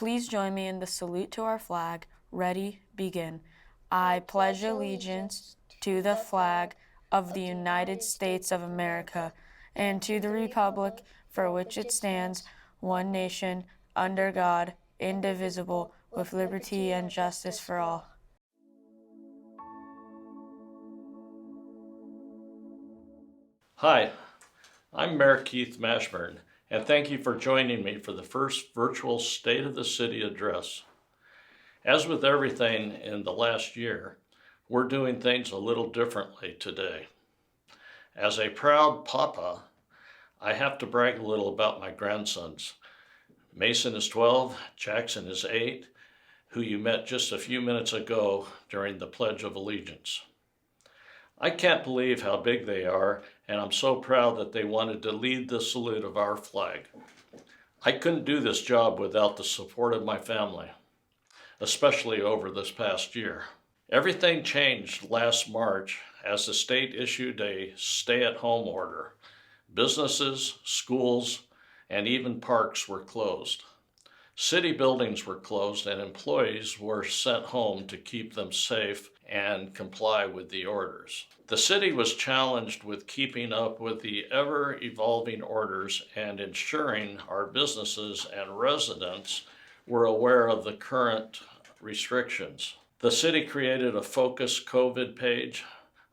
Please join me in the salute to our flag. Ready, begin. I pledge allegiance to the flag of the United States of America and to the republic for which it stands, one nation, under God, indivisible, with liberty and justice for all. Hi, I'm Mayor Keith Mashburn, and thank you for joining me for the first virtual State of the City address. As with everything in the last year, we're doing things a little differently today. As a proud papa, I have to brag a little about my grandsons. Mason is 12, Jackson is 8, who you met just a few minutes ago during the Pledge of Allegiance. I can't believe how big they are, and I'm so proud that they wanted to lead the salute of our flag. I couldn't do this job without the support of my family, especially over this past year. Everything changed last March as the state issued a stay-at-home order. Businesses, schools, and even parks were closed. City buildings were closed and employees were sent home to keep them safe and comply with the orders. The city was challenged with keeping up with the ever-evolving orders and ensuring our businesses and residents were aware of the current restrictions. The city created a focused COVID page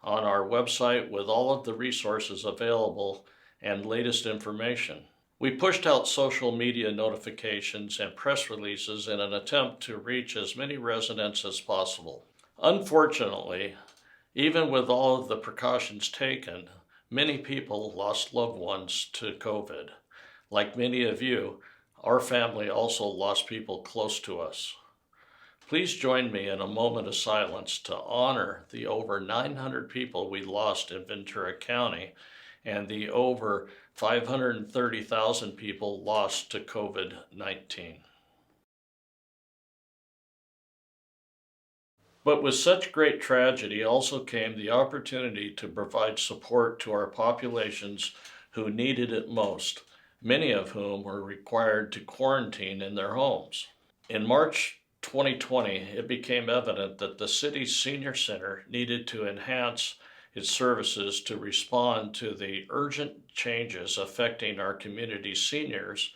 on our website with all of the resources available and latest information. We pushed out social media notifications and press releases in an attempt to reach as many residents as possible. Unfortunately, even with all of the precautions taken, many people lost loved ones to COVID. Like many of you, our family also lost people close to us. Please join me in a moment of silence to honor the over 900 people we lost in Ventura County and the over 530,000 people lost to COVID-19. But with such great tragedy also came the opportunity to provide support to our populations who needed it most, many of whom were required to quarantine in their homes. In March 2020, it became evident that the city's senior center needed to enhance its services to respond to the urgent changes affecting our community's seniors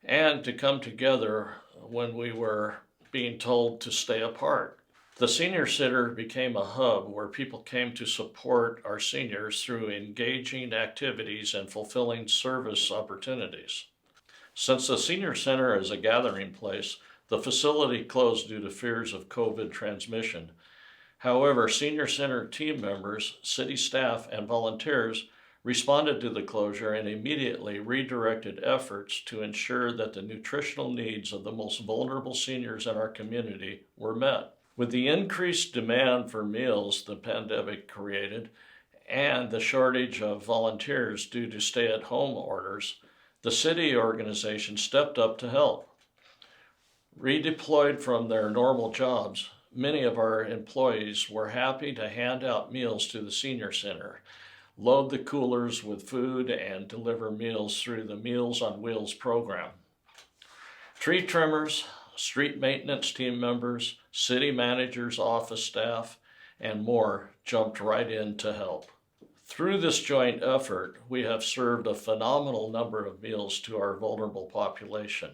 and to come together when we were being told to stay apart. The senior center became a hub where people came to support our seniors through engaging activities and fulfilling service opportunities. Since the senior center is a gathering place, the facility closed due to fears of COVID transmission. However, senior center team members, city staff, and volunteers responded to the closure and immediately redirected efforts to ensure that the nutritional needs of the most vulnerable seniors in our community were met. With the increased demand for meals the pandemic created and the shortage of volunteers due to stay-at-home orders, the city organization stepped up to help. Redeployed from their normal jobs, many of our employees were happy to hand out meals to the senior center, load the coolers with food, and deliver meals through the Meals on Wheels program. Tree trimmers, street maintenance team members, city managers, office staff, and more jumped right in to help. Through this joint effort, we have served a phenomenal number of meals to our vulnerable population.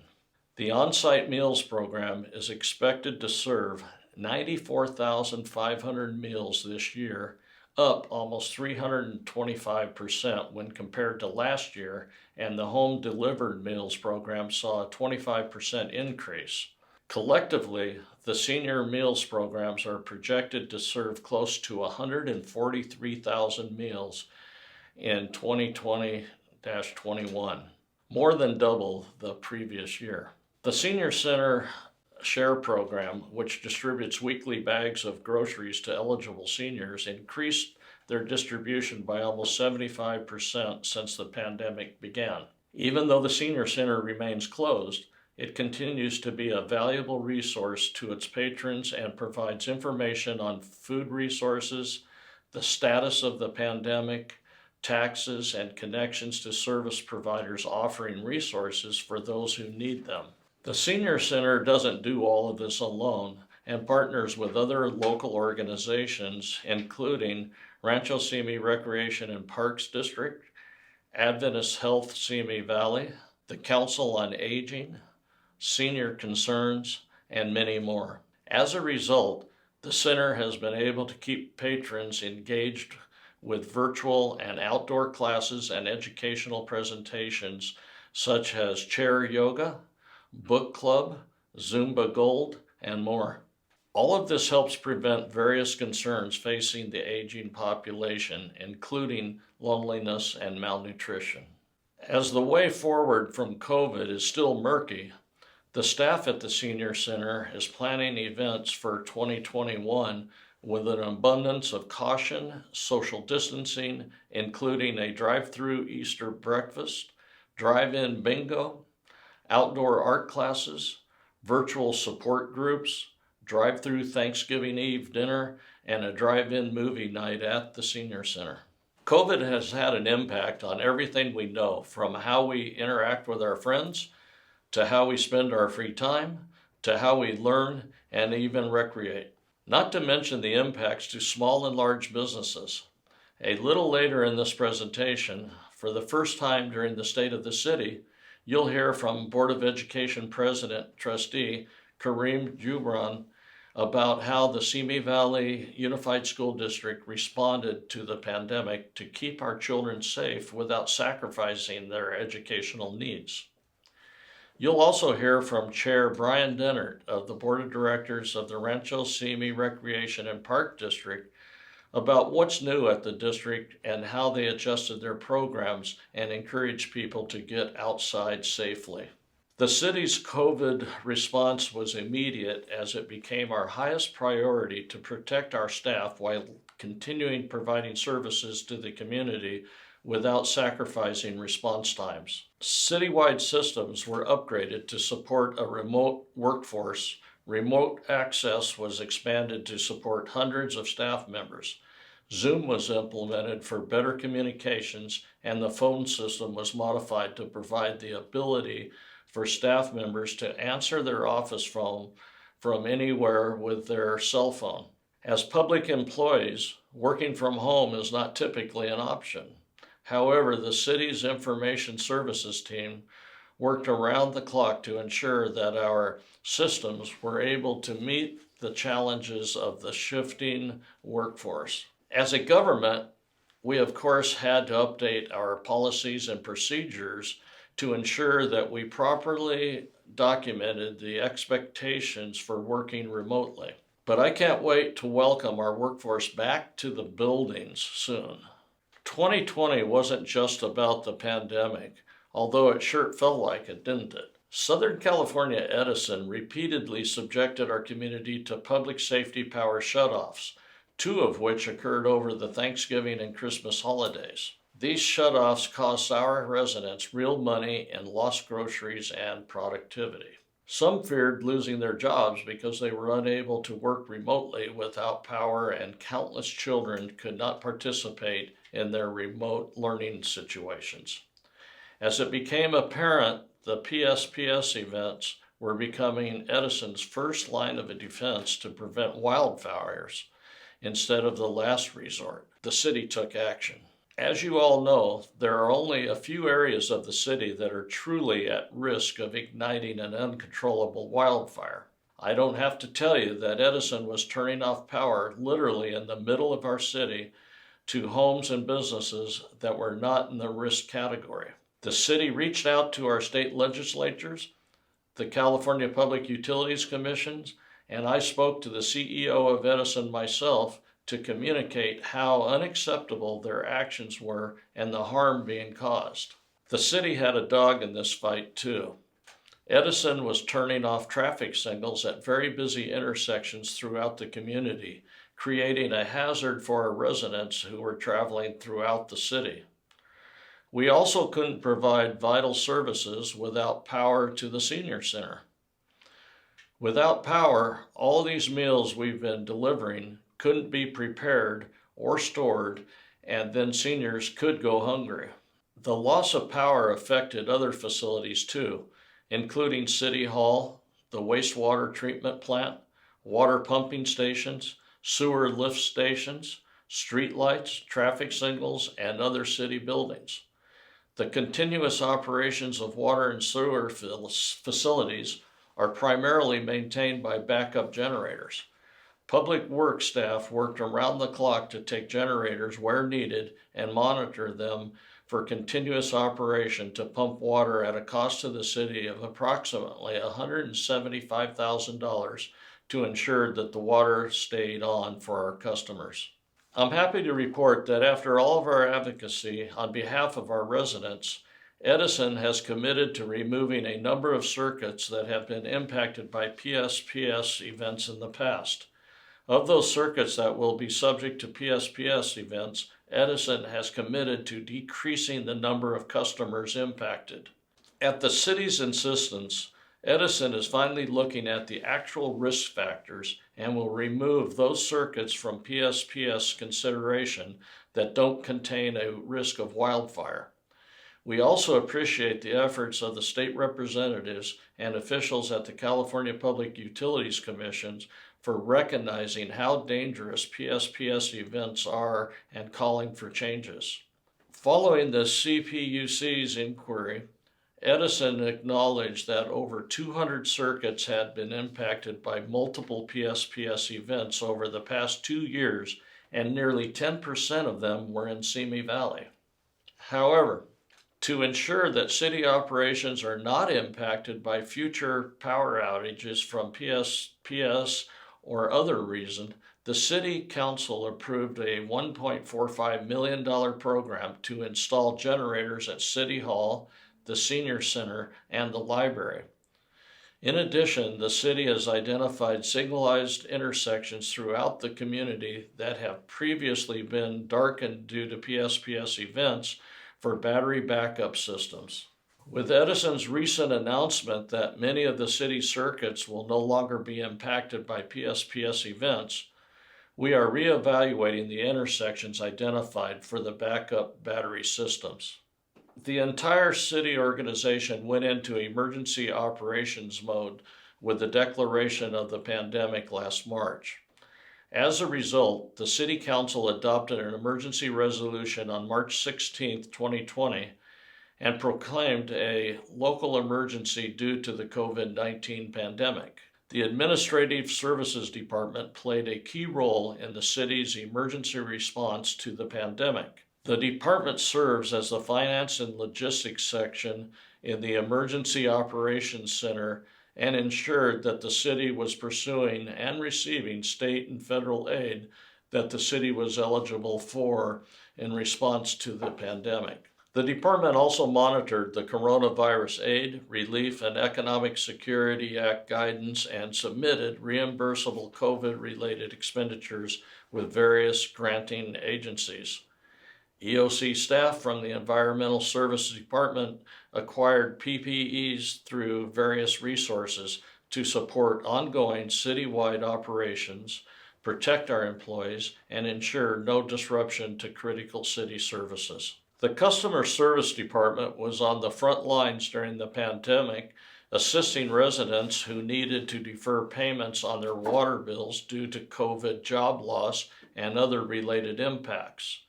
The on-site meals program is expected to serve 94,500 meals this year, up almost 325% when compared to last year, and the home delivered meals program saw a 25% increase. Collectively, the senior meals programs are projected to serve close to 143,000 meals in 2020-21, more than double the previous year. The Senior Center Share Program, which distributes weekly bags of groceries to eligible seniors, increased their distribution by almost 75% since the pandemic began. Even though the Senior Center remains closed, it continues to be a valuable resource to its patrons and provides information on food resources, the status of the pandemic, taxes, and connections to service providers offering resources for those who need them. The Senior Center doesn't do all of this alone and partners with other local organizations, including Rancho Simi Recreation and Parks District, Adventist Health Simi Valley, the Council on Aging, Senior Concerns, and many more. As a result, the center has been able to keep patrons engaged with virtual and outdoor classes and educational presentations such as chair yoga, book club, Zumba Gold, and more. All of this helps prevent various concerns facing the aging population, including loneliness and malnutrition. As the way forward from COVID is still murky, the staff at the Senior Center is planning events for 2021 with an abundance of caution, social distancing, including a drive-through Easter breakfast, drive-in bingo, outdoor art classes, virtual support groups, drive-through Thanksgiving Eve dinner, and a drive-in movie night at the Senior Center. COVID has had an impact on everything we know, from how we interact with our friends, to how we spend our free time, to how we learn and even recreate. Not to mention the impacts to small and large businesses. A little later in this presentation, for the first time during the State of the City, you'll hear from Board of Education President, Trustee Kareem Jubran about how the Simi Valley Unified School District responded to the pandemic to keep our children safe without sacrificing their educational needs. You'll also hear from Chair Brian Dennert of the Board of Directors of the Rancho Simi Recreation and Park District about what's new at the district and how they adjusted their programs and encouraged people to get outside safely. The city's COVID response was immediate, as it became our highest priority to protect our staff while continuing providing services to the community without sacrificing response times. Citywide systems were upgraded to support a remote workforce. Remote access was expanded to support hundreds of staff members. Zoom was implemented for better communications, and the phone system was modified to provide the ability for staff members to answer their office phone from anywhere with their cell phone. As public employees, working from home is not typically an option. However, the city's information services team worked around the clock to ensure that our systems were able to meet the challenges of the shifting workforce. As a government, we of course had to update our policies and procedures to ensure that we properly documented the expectations for working remotely. But I can't wait to welcome our workforce back to the buildings soon. 2020 wasn't just about the pandemic, although it sure felt like it, didn't it? Southern California Edison repeatedly subjected our community to public safety power shutoffs, 2 of which occurred over the Thanksgiving and Christmas holidays. These shutoffs cost our residents real money in lost groceries and productivity. Some feared losing their jobs because they were unable to work remotely without power, and countless children could not participate in their remote learning situations. As it became apparent, the PSPS events were becoming Edison's first line of defense to prevent wildfires instead of the last resort. The city took action. As you all know, there are only a few areas of the city that are truly at risk of igniting an uncontrollable wildfire. I don't have to tell you that Edison was turning off power literally in the middle of our city to homes and businesses that were not in the risk category. The city reached out to our state legislatures, the California Public Utilities Commissions, and I spoke to the CEO of Edison myself to communicate how unacceptable their actions were and the harm being caused. The city had a dog in this fight too. Edison was turning off traffic signals at very busy intersections throughout the community, creating a hazard for our residents who were traveling throughout the city. We also couldn't provide vital services without power to the senior center. Without power, all these meals we've been delivering couldn't be prepared or stored, and then seniors could go hungry. The loss of power affected other facilities too, including City Hall, the wastewater treatment plant, water pumping stations, sewer lift stations, streetlights, traffic signals, and other city buildings. The continuous operations of water and sewer facilities are primarily maintained by backup generators. Public Works staff worked around the clock to take generators where needed and monitor them for continuous operation to pump water at a cost to the city of approximately $175,000 to ensure that the water stayed on for our customers. I'm happy to report that after all of our advocacy on behalf of our residents, Edison has committed to removing a number of circuits that have been impacted by PSPS events in the past. Of those circuits that will be subject to PSPS events, Edison has committed to decreasing the number of customers impacted. At the city's insistence, Edison is finally looking at the actual risk factors and will remove those circuits from PSPS consideration that don't contain a risk of wildfire. We also appreciate the efforts of the state representatives and officials at the California Public Utilities Commissions for recognizing how dangerous PSPS events are and calling for changes. Following the CPUC's inquiry, Edison acknowledged that over 200 circuits had been impacted by multiple PSPS events over the past 2 years, and nearly 10% of them were in Simi Valley. However, to ensure that city operations are not impacted by future power outages from PSPS or other reason, the City Council approved a $1.45 million program to install generators at City Hall, the Senior Center, and the library. In addition, the city has identified signalized intersections throughout the community that have previously been darkened due to PSPS events for battery backup systems. With Edison's recent announcement that many of the city circuits will no longer be impacted by PSPS events, we are reevaluating the intersections identified for the backup battery systems. The entire city organization went into emergency operations mode with the declaration of the pandemic last March. As a result, the City Council adopted an emergency resolution on March 16, 2020, and proclaimed a local emergency due to the COVID-19 pandemic. The Administrative Services Department played a key role in the city's emergency response to the pandemic. The department serves as the finance and logistics section in the Emergency Operations Center and ensured that the city was pursuing and receiving state and federal aid that the city was eligible for in response to the pandemic. The department also monitored the Coronavirus Aid, Relief, and Economic Security Act guidance and submitted reimbursable COVID-related expenditures with various granting agencies. EOC staff from the Environmental Services Department acquired PPEs through various resources to support ongoing citywide operations, protect our employees, and ensure no disruption to critical city services. The Customer Service Department was on the front lines during the pandemic, assisting residents who needed to defer payments on their water bills due to COVID job loss and other related impacts.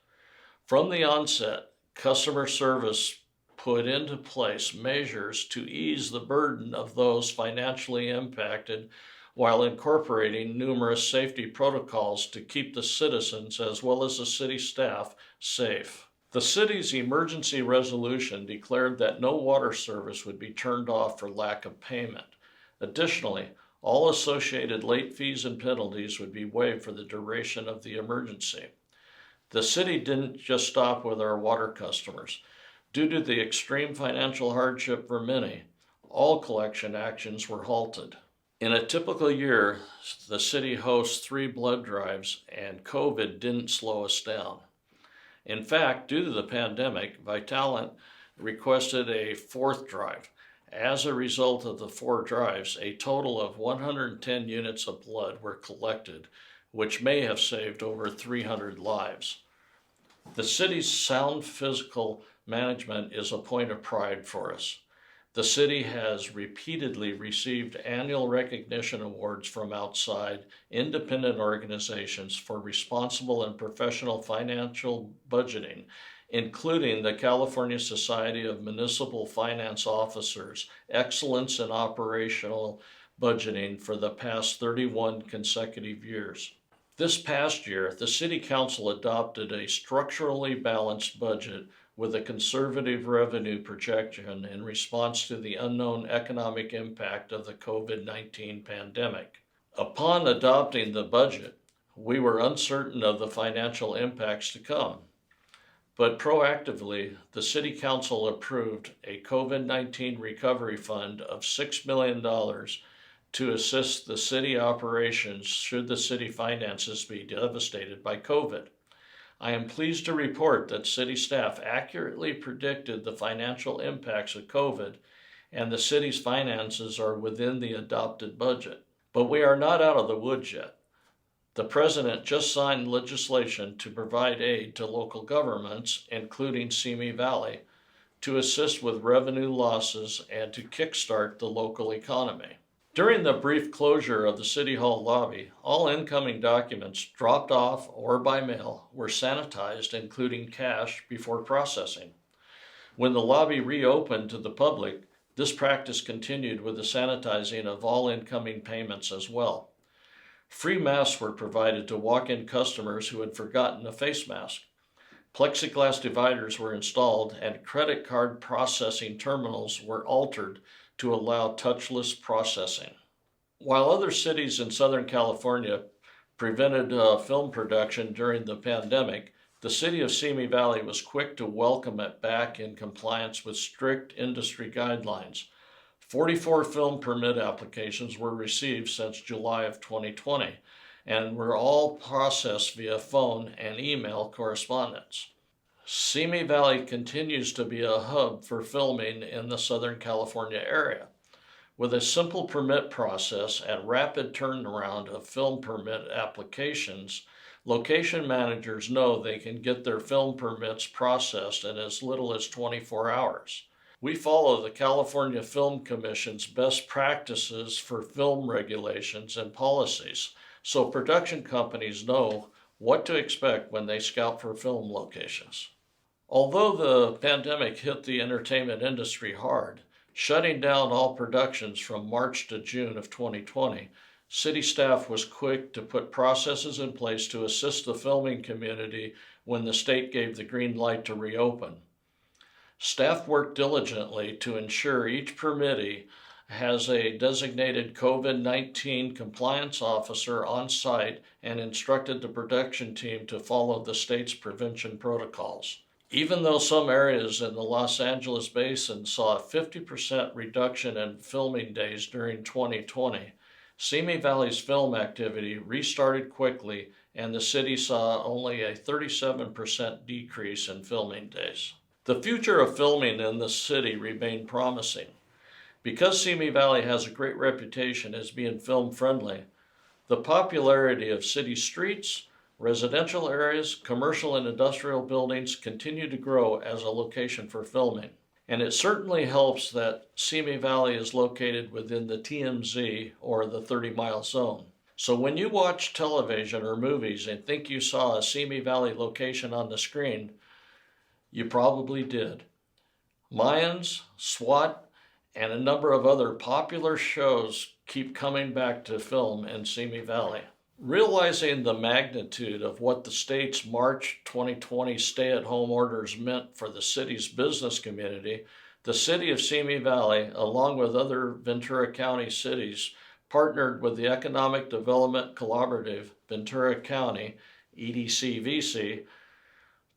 From the onset, customer service put into place measures to ease the burden of those financially impacted while incorporating numerous safety protocols to keep the citizens as well as the city staff safe. The city's emergency resolution declared that no water service would be turned off for lack of payment. Additionally, all associated late fees and penalties would be waived for the duration of the emergency. The city didn't just stop with our water customers. Due to the extreme financial hardship for many, all collection actions were halted. In a typical year, the city hosts 3 blood drives, and COVID didn't slow us down. In fact, due to the pandemic, Vitalant requested a 4th drive. As a result of the 4 drives, a total of 110 units of blood were collected, which may have saved over 300 lives. The city's sound physical management is a point of pride for us. The city has repeatedly received annual recognition awards from outside independent organizations for responsible and professional financial budgeting, including the California Society of Municipal Finance Officers Excellence in Operational Budgeting for the past 31 consecutive years. This past year, the City Council adopted a structurally balanced budget with a conservative revenue projection in response to the unknown economic impact of the COVID-19 pandemic. Upon adopting the budget, we were uncertain of the financial impacts to come. But proactively, the City Council approved a COVID-19 recovery fund of $6 million to assist the city operations should the city finances be devastated by COVID. I am pleased to report that city staff accurately predicted the financial impacts of COVID, and the city's finances are within the adopted budget. But we are not out of the woods yet. The President just signed legislation to provide aid to local governments, including Simi Valley, to assist with revenue losses and to kickstart the local economy. During the brief closure of the City Hall lobby, all incoming documents dropped off or by mail were sanitized, including cash, before processing. When the lobby reopened to the public, this practice continued with the sanitizing of all incoming payments as well. Free masks were provided to walk-in customers who had forgotten a face mask. Plexiglass dividers were installed, and credit card processing terminals were altered to allow touchless processing. While other cities in Southern California prevented film production during the pandemic, the City of Simi Valley was quick to welcome it back in compliance with strict industry guidelines. 44 film permit applications were received since July of 2020 and were all processed via phone and email correspondence. Simi Valley continues to be a hub for filming in the Southern California area. With a simple permit process and rapid turnaround of film permit applications, location managers know they can get their film permits processed in as little as 24 hours. We follow the California Film Commission's best practices for film regulations and policies, so production companies know what to expect when they scout for film locations. Although the pandemic hit the entertainment industry hard, shutting down all productions from March to June of 2020, city staff was quick to put processes in place to assist the filming community when the state gave the green light to reopen. Staff worked diligently to ensure each permittee has a designated COVID-19 compliance officer on site and instructed the production team to follow the state's prevention protocols. Even though some areas in the Los Angeles basin saw a 50% reduction in filming days during 2020, Simi Valley's film activity restarted quickly, and the city saw only a 37% decrease in filming days. The future of filming in the city remained promising. Because Simi Valley has a great reputation as being film-friendly, the popularity of city streets, residential areas, commercial and industrial buildings continue to grow as a location for filming. And it certainly helps that Simi Valley is located within the TMZ, or the 30-mile zone. So when you watch television or movies and think you saw a Simi Valley location on the screen, you probably did. Mayans, SWAT, and a number of other popular shows keep coming back to film in Simi Valley. Realizing the magnitude of what the state's March 2020 stay-at-home orders meant for the city's business community, the City of Simi Valley, along with other Ventura County cities, partnered with the Economic Development Collaborative Ventura County, EDCVC,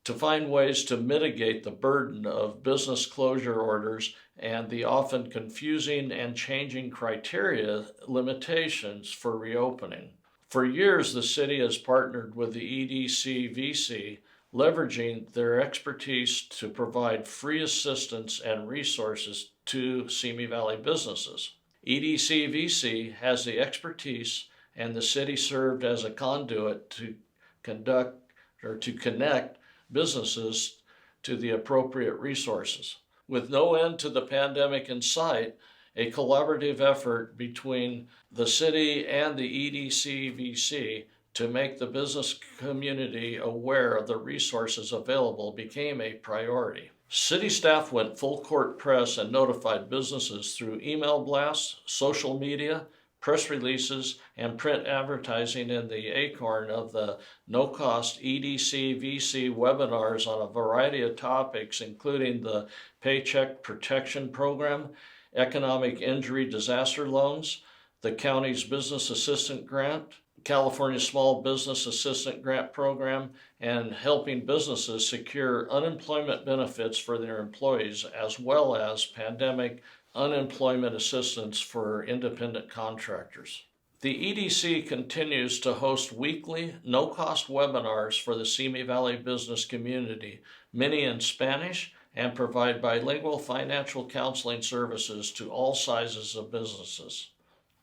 to find ways to mitigate the burden of business closure orders and the often confusing and changing criteria limitations for reopening. For years, the city has partnered with the EDCVC, leveraging their expertise to provide free assistance and resources to Simi Valley businesses. EDCVC has the expertise, and the city served as a conduit to connect businesses to the appropriate resources. With no end to the pandemic in sight, a collaborative effort between the city and the EDCVC to make the business community aware of the resources available became a priority. City staff went full court press and notified businesses through email blasts, social media, press releases, and print advertising in the acorn of the no-cost EDCVC webinars on a variety of topics, including the Paycheck Protection Program, Economic Injury Disaster Loans, the county's Business Assistant Grant, California Small Business Assistant Grant Program, and helping businesses secure unemployment benefits for their employees, as well as pandemic unemployment assistance for independent contractors. The EDC continues to host weekly, no-cost webinars for the Simi Valley business community, many in Spanish, and provide bilingual financial counseling services to all sizes of businesses.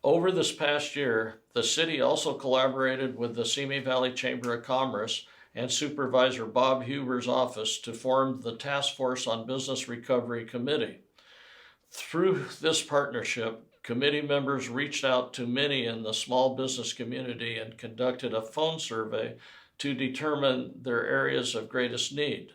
Over this past year, the city also collaborated with the Simi Valley Chamber of Commerce and Supervisor Bob Huber's office to form the Task Force on Business Recovery Committee. Through this partnership, committee members reached out to many in the small business community and conducted a phone survey to determine their areas of greatest need.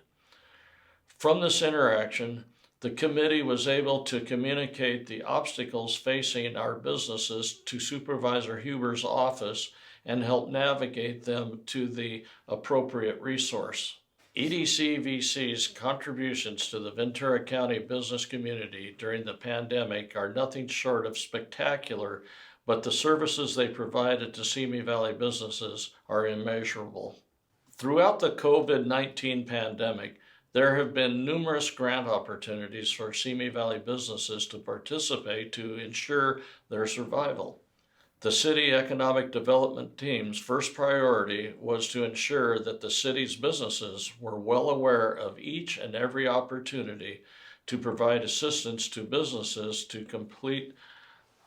From this interaction, the committee was able to communicate the obstacles facing our businesses to Supervisor Huber's office and help navigate them to the appropriate resource. EDCVC's contributions to the Ventura County business community during the pandemic are nothing short of spectacular, but the services they provided to Simi Valley businesses are immeasurable. Throughout the COVID-19 pandemic, there have been numerous grant opportunities for Simi Valley businesses to participate to ensure their survival. The city economic development team's first priority was to ensure that the city's businesses were well aware of each and every opportunity to provide assistance to businesses to complete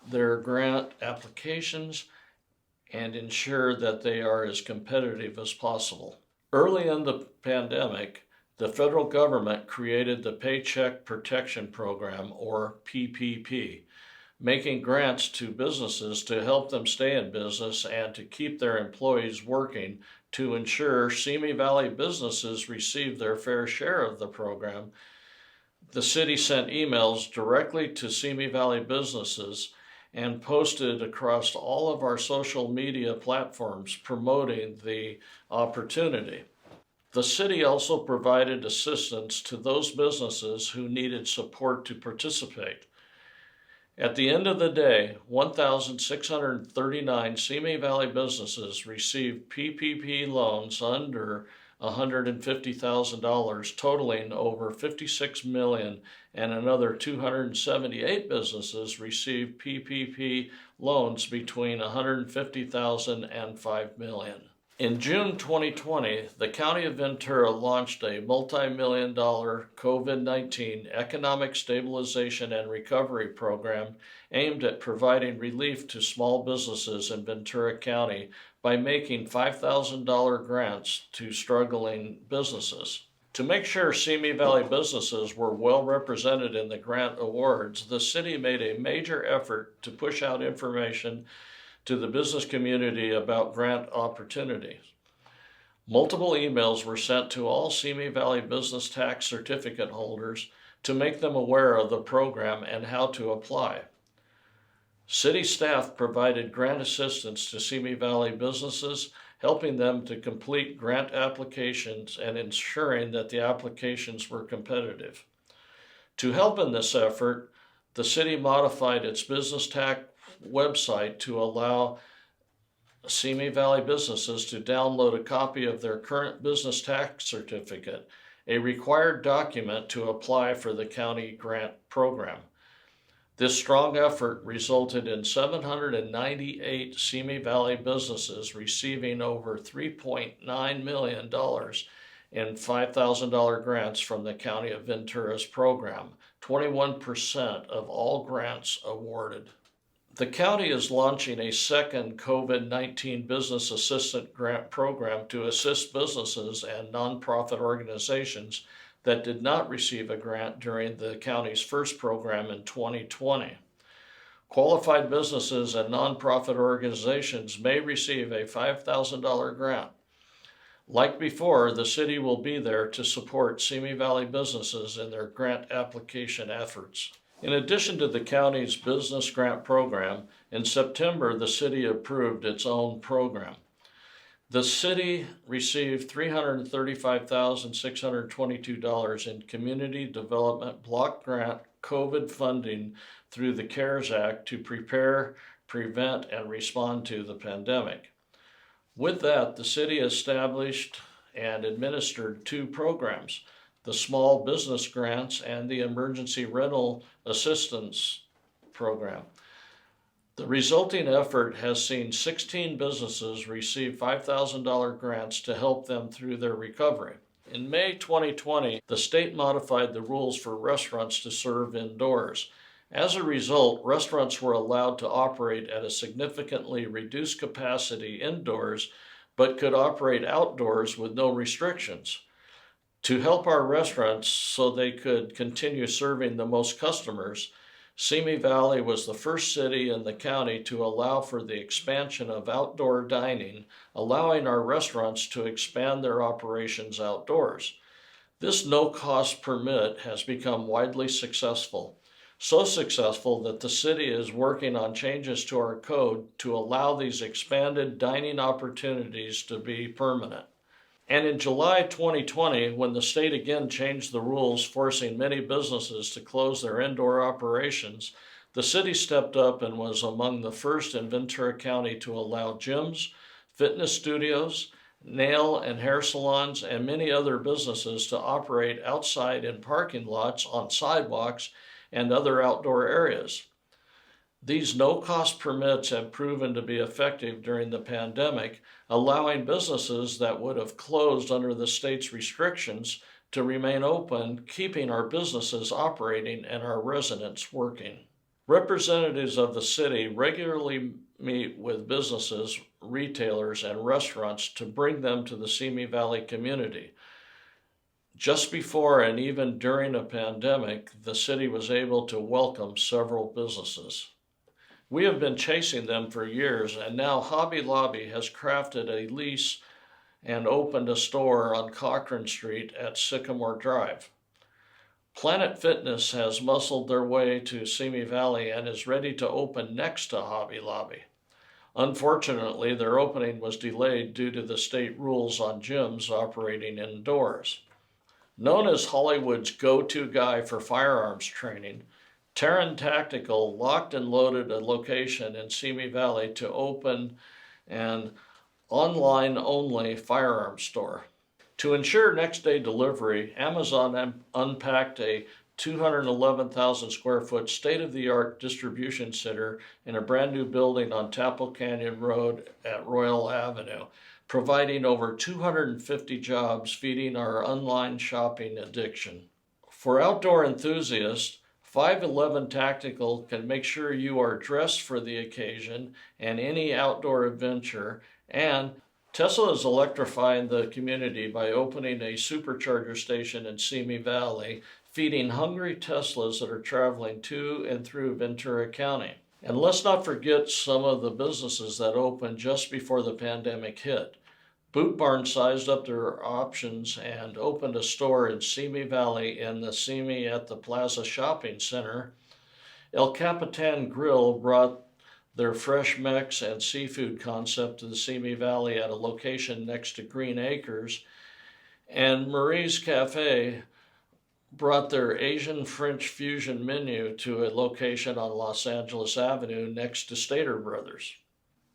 their grant applications and ensure that they are as competitive as possible. Early in the pandemic, the federal government created the Paycheck Protection Program, or PPP, making grants to businesses to help them stay in business and to keep their employees working to ensure Simi Valley businesses receive their fair share of the program. The city sent emails directly to Simi Valley businesses and posted across all of our social media platforms promoting the opportunity. The city also provided assistance to those businesses who needed support to participate. At the end of the day, 1,639 Simi Valley businesses received PPP loans under $150,000, totaling over $56 million, and another 278 businesses received PPP loans between $150,000 and $5 million. In June 2020, the County of Ventura launched a multi-million-dollar COVID-19 Economic Stabilization and Recovery Program aimed at providing relief to small businesses in Ventura County by making $5,000 grants to struggling businesses. To make sure Simi Valley businesses were well represented in the grant awards, the city made a major effort to push out information to the business community about grant opportunities. Multiple emails were sent to all Simi Valley business tax certificate holders to make them aware of the program and how to apply. City staff provided grant assistance to Simi Valley businesses, helping them to complete grant applications and ensuring that the applications were competitive. To help in this effort, the city modified its business tax website to allow Simi Valley businesses to download a copy of their current business tax certificate, a required document to apply for the county grant program. This strong effort resulted in 798 Simi Valley businesses receiving over $3.9 million in $5,000 grants from the County of Ventura's program, 21% of all grants awarded. The county is launching a second COVID-19 Business Assistant Grant Program to assist businesses and nonprofit organizations that did not receive a grant during the county's first program in 2020. Qualified businesses and nonprofit organizations may receive a $5,000 grant. Like before, the city will be there to support Simi Valley businesses in their grant application efforts. In addition to the county's business grant program, in September, the city approved its own program. The city received $335,622 in Community Development Block Grant COVID funding through the CARES Act to prepare, prevent, and respond to the pandemic. With that, the city established and administered two programs, the Small Business Grants and the Emergency Rental Assistance Program. The resulting effort has seen 16 businesses receive $5,000 grants to help them through their recovery. In May 2020, the state modified the rules for restaurants to serve indoors. As a result, restaurants were allowed to operate at a significantly reduced capacity indoors, but could operate outdoors with no restrictions. To help our restaurants so they could continue serving the most customers, Simi Valley was the first city in the county to allow for the expansion of outdoor dining, allowing our restaurants to expand their operations outdoors. This no-cost permit has become widely successful. So successful that the city is working on changes to our code to allow these expanded dining opportunities to be permanent. And in July 2020, when the state again changed the rules forcing many businesses to close their indoor operations, the city stepped up and was among the first in Ventura County to allow gyms, fitness studios, nail and hair salons, and many other businesses to operate outside in parking lots, on sidewalks, and other outdoor areas. These no-cost permits have proven to be effective during the pandemic, allowing businesses that would have closed under the state's restrictions to remain open, keeping our businesses operating and our residents working. Representatives of the city regularly meet with businesses, retailers, and restaurants to bring them to the Simi Valley community. Just before and even during a pandemic, the city was able to welcome several businesses. We have been chasing them for years, and now Hobby Lobby has crafted a lease and opened a store on Cochran Street at Sycamore Drive. Planet Fitness has muscled their way to Simi Valley and is ready to open next to Hobby Lobby. Unfortunately, their opening was delayed due to the state rules on gyms operating indoors. Known as Hollywood's go-to guy for firearms training, Terran Tactical locked and loaded a location in Simi Valley to open an online-only firearms store. To ensure next-day delivery, Amazon unpacked a 211,000 square foot state-of-the-art distribution center in a brand new building on Tapple Canyon Road at Royal Avenue, providing over 250 jobs feeding our online shopping addiction. For outdoor enthusiasts, 511 Tactical can make sure you are dressed for the occasion and any outdoor adventure, and Tesla is electrifying the community by opening a supercharger station in Simi Valley, feeding hungry Teslas that are traveling to and through Ventura County. And let's not forget some of the businesses that opened just before the pandemic hit. Boot Barn sized up their options and opened a store in Simi Valley in the Simi at the Plaza Shopping Center. El Capitan Grill brought their fresh Mex and seafood concept to the Simi Valley at a location next to Green Acres. And Marie's Cafe brought their Asian French fusion menu to a location on Los Angeles Avenue next to Stater Brothers.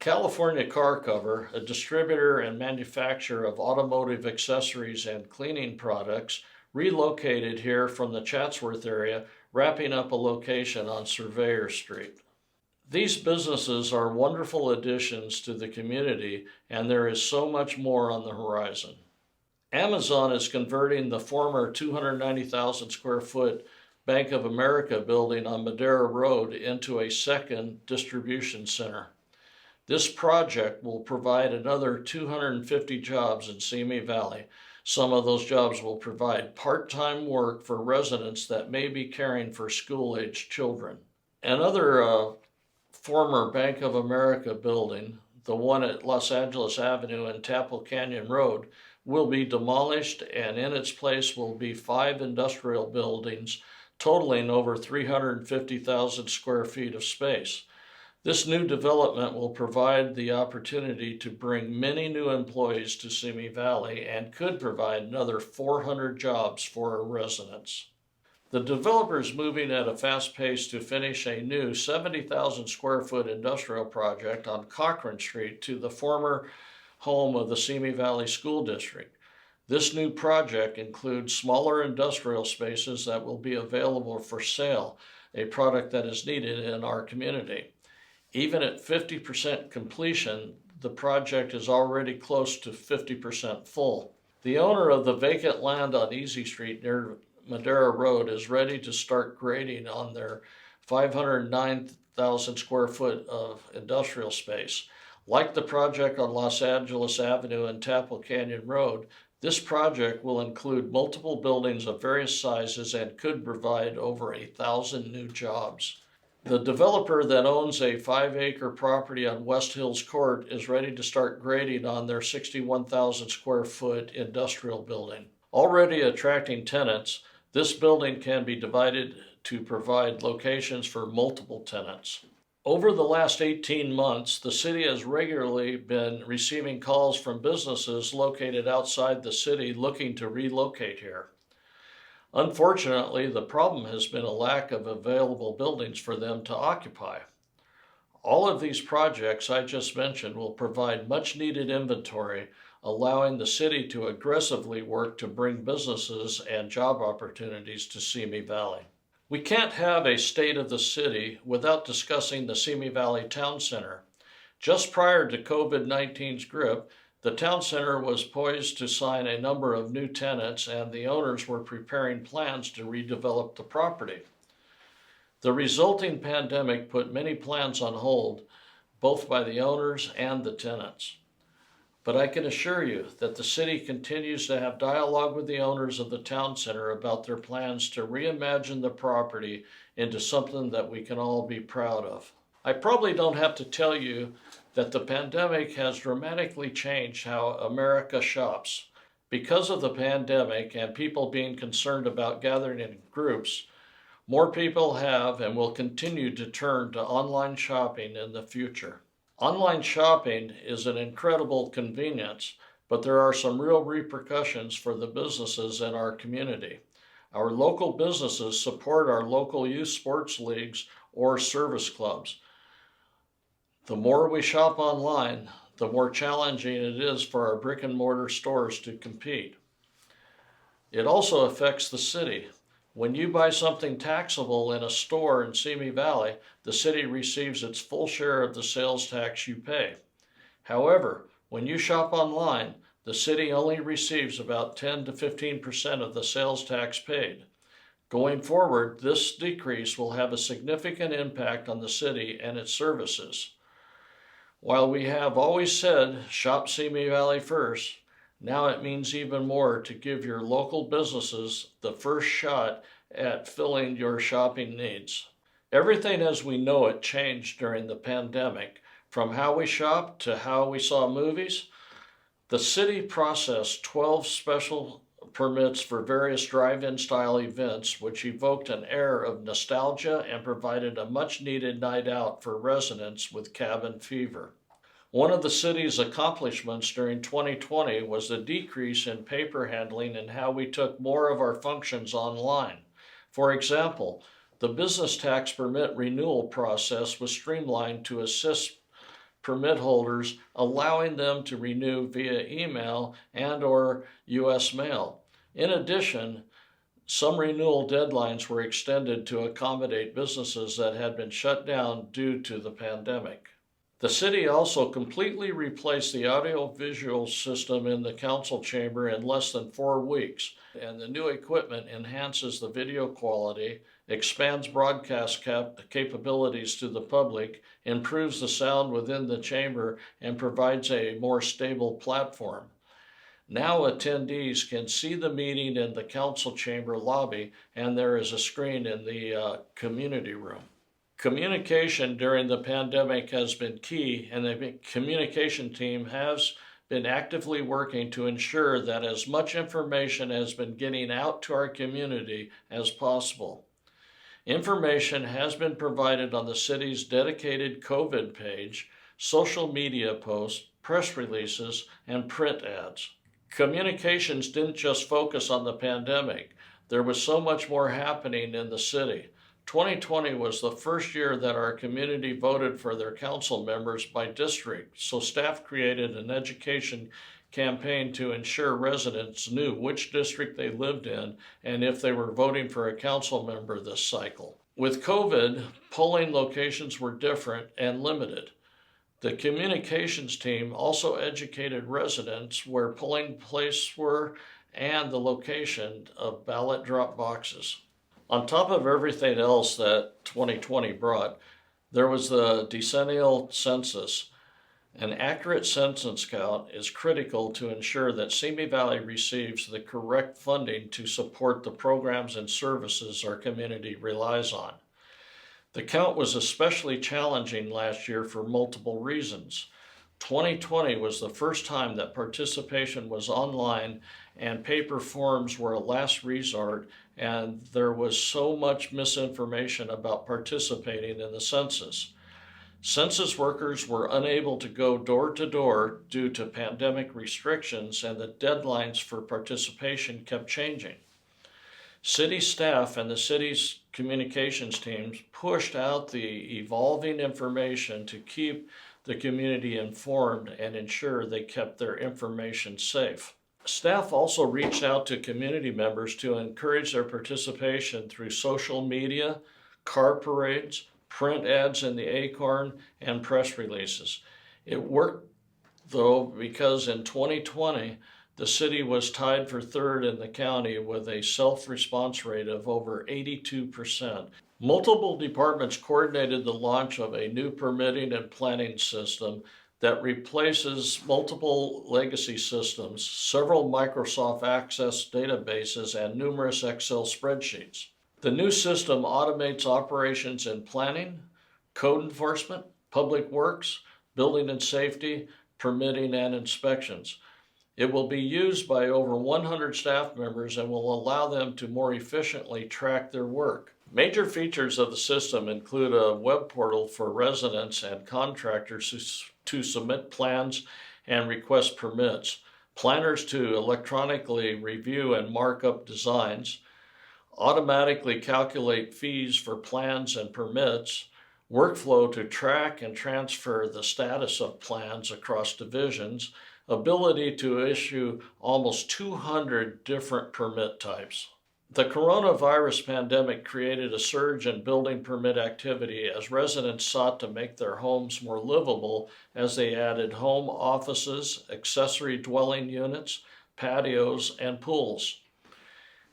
California Car Cover, a distributor and manufacturer of automotive accessories and cleaning products, relocated here from the Chatsworth area, wrapping up a location on Surveyor Street. These businesses are wonderful additions to the community, and there is so much more on the horizon. Amazon is converting the former 290,000 square foot Bank of America building on Madera Road into a second distribution center. This project will provide another 250 jobs in Simi Valley, Some of those jobs will provide part-time work for residents that may be caring for school-aged children. Another former Bank of America building, the one at Los Angeles Avenue and Tapple Canyon Road, will be demolished, and in its place will be 5 industrial buildings totaling over 350,000 square feet of space. This new development will provide the opportunity to bring many new employees to Simi Valley and could provide another 400 jobs for our residents. The developer is moving at a fast pace to finish a new 70,000 square foot industrial project on Cochran Street to the former home of the Simi Valley School District. This new project includes smaller industrial spaces that will be available for sale, a product that is needed in our community. Even at 50% completion, the project is already close to 50% full. The owner of the vacant land on Easy Street near Madera Road is ready to start grading on their 509,000 square foot of industrial space. Like the project on Los Angeles Avenue and Tapple Canyon Road, this project will include multiple buildings of various sizes and could provide over 1,000 new jobs. The developer that owns a 5-acre property on West Hills Court is ready to start grading on their 61,000 square foot industrial building. Already attracting tenants, this building can be divided to provide locations for multiple tenants. Over the last 18 months, the city has regularly been receiving calls from businesses located outside the city looking to relocate here. Unfortunately, the problem has been a lack of available buildings for them to occupy. All of these projects I just mentioned will provide much needed inventory, allowing the city to aggressively work to bring businesses and job opportunities to Simi Valley. We can't have a state of the city without discussing the Simi Valley Town Center. Just prior to COVID-19's grip, the Town Center was poised to sign a number of new tenants, and the owners were preparing plans to redevelop the property. The resulting pandemic put many plans on hold, both by the owners and the tenants. But I can assure you that the city continues to have dialogue with the owners of the Town Center about their plans to reimagine the property into something that we can all be proud of. I probably don't have to tell you that the pandemic has dramatically changed how America shops. Because of the pandemic and people being concerned about gathering in groups, more people have and will continue to turn to online shopping in the future. Online shopping is an incredible convenience, but there are some real repercussions for the businesses in our community. Our local businesses support our local youth sports leagues or service clubs. The more we shop online, the more challenging it is for our brick and mortar stores to compete. It also affects the city. When you buy something taxable in a store in Simi Valley, the city receives its full share of the sales tax you pay. However, when you shop online, the city only receives about 10 to 15% of the sales tax paid. Going forward, this decrease will have a significant impact on the city and its services. While we have always said, shop Simi Valley first, now it means even more to give your local businesses the first shot at filling your shopping needs. Everything as we know it changed during the pandemic, from how we shopped to how we saw movies. The city processed 12 special permits for various drive-in style events, which evoked an air of nostalgia and provided a much-needed night out for residents with cabin fever. One of the city's accomplishments during 2020 was the decrease in paper handling and how we took more of our functions online. For example, the business tax permit renewal process was streamlined to assist permit holders, allowing them to renew via email and/or U.S. mail. In addition, some renewal deadlines were extended to accommodate businesses that had been shut down due to the pandemic. The city also completely replaced the audio-visual system in the council chamber in less than 4 weeks, and the new equipment enhances the video quality, expands broadcast capabilities to the public, improves the sound within the chamber, and provides a more stable platform. Now attendees can see the meeting in the council chamber lobby, and there is a screen in the community room. Communication during the pandemic has been key, and the communication team has been actively working to ensure that as much information has been getting out to our community as possible. Information has been provided on the city's dedicated COVID page, social media posts, press releases, and print ads. Communications didn't just focus on the pandemic. There was so much more happening in the city. 2020 was the first year that our community voted for their council members by district, so staff created an education campaign to ensure residents knew which district they lived in and if they were voting for a council member this cycle. With COVID, polling locations were different and limited. The communications team also educated residents where polling places were and the location of ballot drop boxes. On top of everything else that 2020 brought, there was the decennial census. An accurate census count is critical to ensure that Simi Valley receives the correct funding to support the programs and services our community relies on. The count was especially challenging last year for multiple reasons. 2020 was the first time that participation was online and paper forms were a last resort, and there was so much misinformation about participating in the census. Census workers were unable to go door to door due to pandemic restrictions, and the deadlines for participation kept changing. City staff and the city's communications teams pushed out the evolving information to keep the community informed and ensure they kept their information safe. Staff also reached out to community members to encourage their participation through social media, car parades, print ads in the Acorn, and press releases. It worked, though, because in 2020, the city was tied for third in the county with a self-response rate of over 82%. Multiple departments coordinated the launch of a new permitting and planning system that replaces multiple legacy systems, several Microsoft Access databases, and numerous Excel spreadsheets. The new system automates operations in planning, code enforcement, public works, building and safety, permitting, and inspections. It will be used by over 100 staff members and will allow them to more efficiently track their work. Major features of the system include a web portal for residents and contractors to submit plans and request permits, planners to electronically review and mark up designs, automatically calculate fees for plans and permits, workflow to track and transfer the status of plans across divisions, ability to issue almost 200 different permit types. The coronavirus pandemic created a surge in building permit activity as residents sought to make their homes more livable as they added home offices, accessory dwelling units, patios, and pools.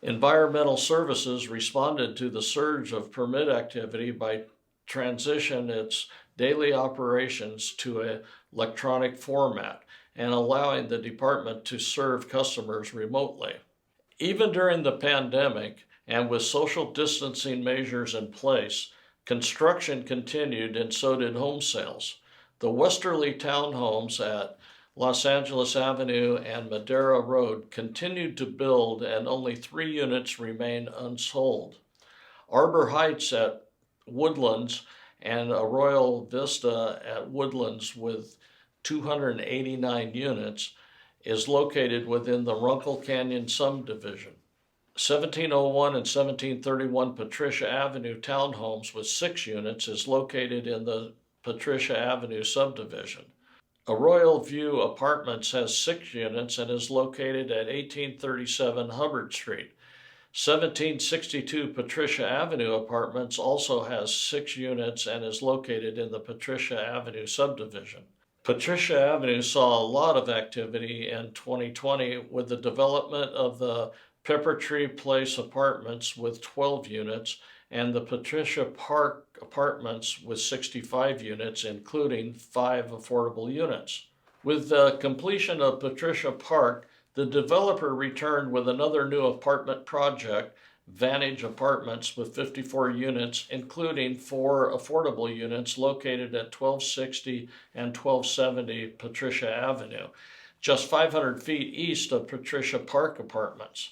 Environmental Services responded to the surge of permit activity by transitioning its daily operations to an electronic format and allowing the department to serve customers remotely. Even during the pandemic, and with social distancing measures in place, construction continued and so did home sales. The Westerly townhomes at Los Angeles Avenue and Madera Road continued to build, and only 3 units remain unsold. Arbor Heights at Woodlands and Arroyo Vista at Woodlands, with 289 units, is located within the Runkle Canyon subdivision. 1701 and 1731 Patricia Avenue townhomes with 6 units is located in the Patricia Avenue subdivision. Arroyo View Apartments has 6 units and is located at 1837 Hubbard Street. 1762 Patricia Avenue Apartments also has 6 units and is located in the Patricia Avenue subdivision. Patricia Avenue saw a lot of activity in 2020 with the development of the Pepper Tree Place Apartments with 12 units and the Patricia Park Apartments with 65 units, including 5 affordable units. With the completion of Patricia Park, The developer returned with another new apartment project, Vantage Apartments, with 54 units, including 4 affordable units located at 1260 and 1270 Patricia Avenue, just 500 feet east of Patricia Park Apartments.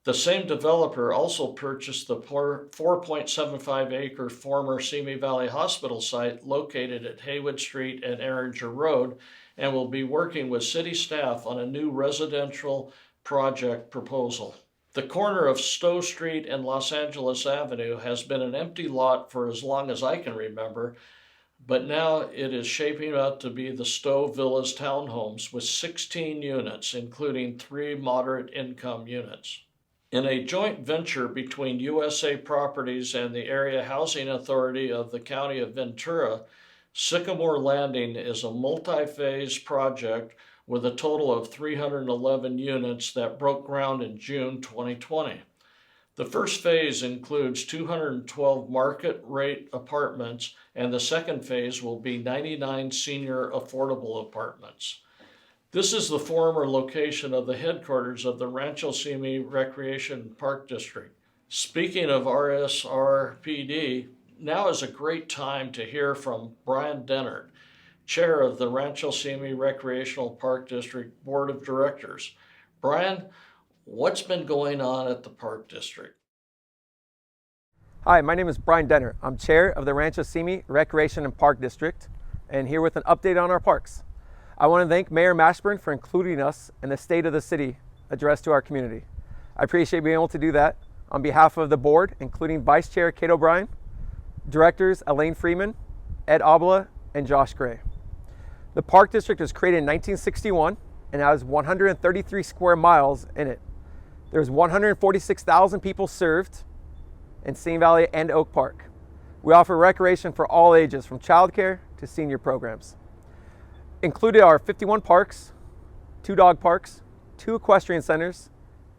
The same developer also purchased the 4.75-acre former Simi Valley Hospital site located at Haywood Street and Erringer Road, and will be working with city staff on a new residential project proposal. The corner of Stowe Street and Los Angeles Avenue has been an empty lot for as long as I can remember, but now it is shaping up to be the Stowe Villas townhomes with 16 units, including 3 moderate income units. In a joint venture between USA Properties and the Area Housing Authority of the County of Ventura, Sycamore Landing is a multi-phase project with a total of 311 units that broke ground in June 2020. The first phase includes 212 market rate apartments, and the second phase will be 99 senior affordable apartments. This is the former location of the headquarters of the Rancho Simi Recreation Park District. Speaking of RSRPD, now is a great time to hear from Brian Dennert, Chair of the Rancho Simi Recreational Park District Board of Directors. Brian, what's been going on at the Park District? Hi, my name is Brian Dennert. I'm Chair of the Rancho Simi Recreation and Park District, and here with an update on our parks. I want to thank Mayor Mashburn for including us in the State of the City address to our community. I appreciate being able to do that on behalf of the board, including Vice Chair Kate O'Brien, Directors Elaine Freeman, Ed Obla, and Josh Gray. The Park District was created in 1961 and has 133 square miles in it. There's 146,000 people served in Simi Valley and Oak Park. We offer recreation for all ages, from childcare to senior programs. Included are 51 parks, 2 dog parks, 2 equestrian centers,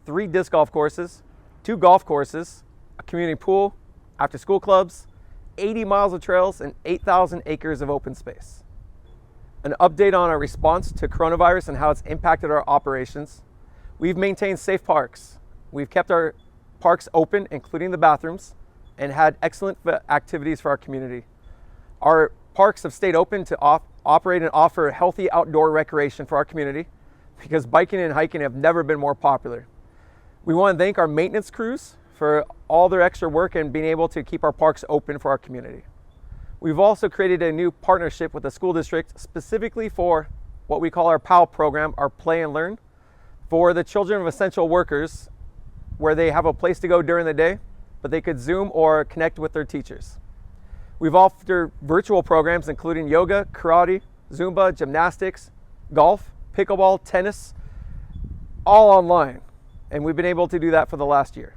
3 disc golf courses, 2 golf courses, a community pool, after-school clubs, 80 miles of trails, and 8,000 acres of open space. An update on our response to coronavirus and how it's impacted our operations. We've maintained safe parks. We've kept our parks open, including the bathrooms, and had excellent activities for our community. Our parks have stayed open to operate and offer healthy outdoor recreation for our community, because biking and hiking have never been more popular. We want to thank our maintenance crews for all their extra work and being able to keep our parks open for our community. We've also created a new partnership with the school district specifically for what we call our PAL program, our Play and Learn, for the children of essential workers, where they have a place to go during the day, but they could Zoom or connect with their teachers. We've offered virtual programs including yoga, karate, Zumba, gymnastics, golf, pickleball, tennis, all online. And we've been able to do that for the last year.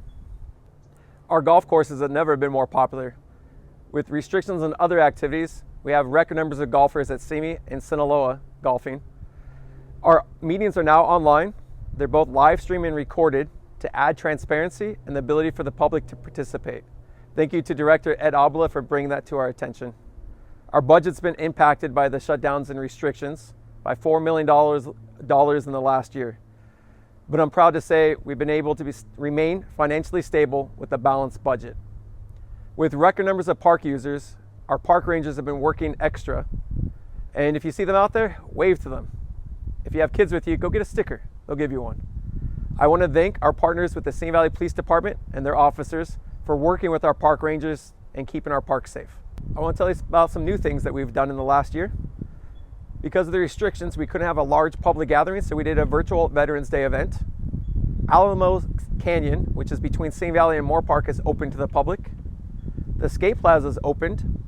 Our golf courses have never been more popular. With restrictions on other activities, we have record numbers of golfers at Simi and Sinaloa golfing. Our meetings are now online. They're both live streamed and recorded to add transparency and the ability for the public to participate. Thank you to Director Ed Obla for bringing that to our attention. Our budget's been impacted by the shutdowns and restrictions by $4 million in the last year. But I'm proud to say we've been able to remain financially stable with a balanced budget. With record numbers of park users, our park rangers have been working extra. And if you see them out there, wave to them. If you have kids with you, go get a sticker. They'll give you one. I want to thank our partners with the Simi Valley Police Department and their officers for working with our park rangers and keeping our parks safe. I want to tell you about some new things that we've done in the last year. Because of the restrictions, we couldn't have a large public gathering, so we did a virtual Veterans Day event. Alamo Canyon, which is between Simi Valley and Moore Park, is open to the public. The skate plaza is opened.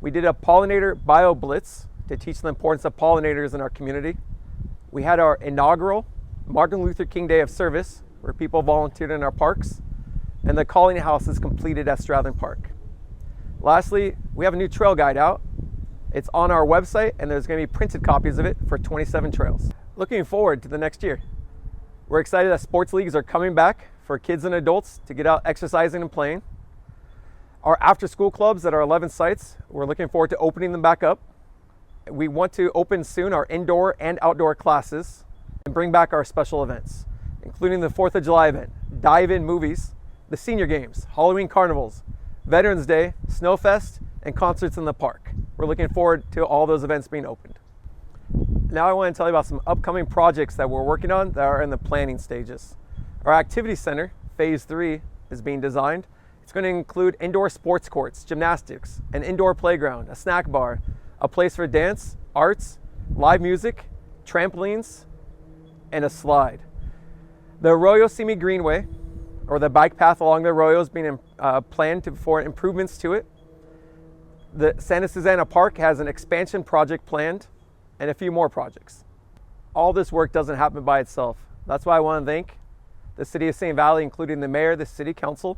We did a pollinator bio blitz to teach the importance of pollinators in our community. We had our inaugural Martin Luther King Day of Service, where people volunteered in our parks, and the calling house is completed at Strathern Park. Lastly, we have a new trail guide out. It's on our website, and there's going to be printed copies of it for 27 trails. Looking forward to the next year. We're excited that sports leagues are coming back for kids and adults to get out exercising and playing. Our after-school clubs at our 11 sites, we're looking forward to opening them back up. We want to open soon our indoor and outdoor classes. And bring back our special events, including the 4th of July event, dive-in movies, the senior games, Halloween carnivals, Veterans Day, Snowfest, and concerts in the park. We're looking forward to all those events being opened. Now I want to tell you about some upcoming projects that we're working on that are in the planning stages. Our activity center, phase 3, is being designed. It's going to include indoor sports courts, gymnastics, an indoor playground, a snack bar, a place for dance, arts, live music, trampolines, and a slide. The Arroyo Simi Greenway, or the bike path along the arroyo, is being planned for improvements to it. The Santa Susana Park has an expansion project planned and a few more projects. All this work doesn't happen by itself. That's why I want to thank the City of Simi Valley, including the mayor, the city council,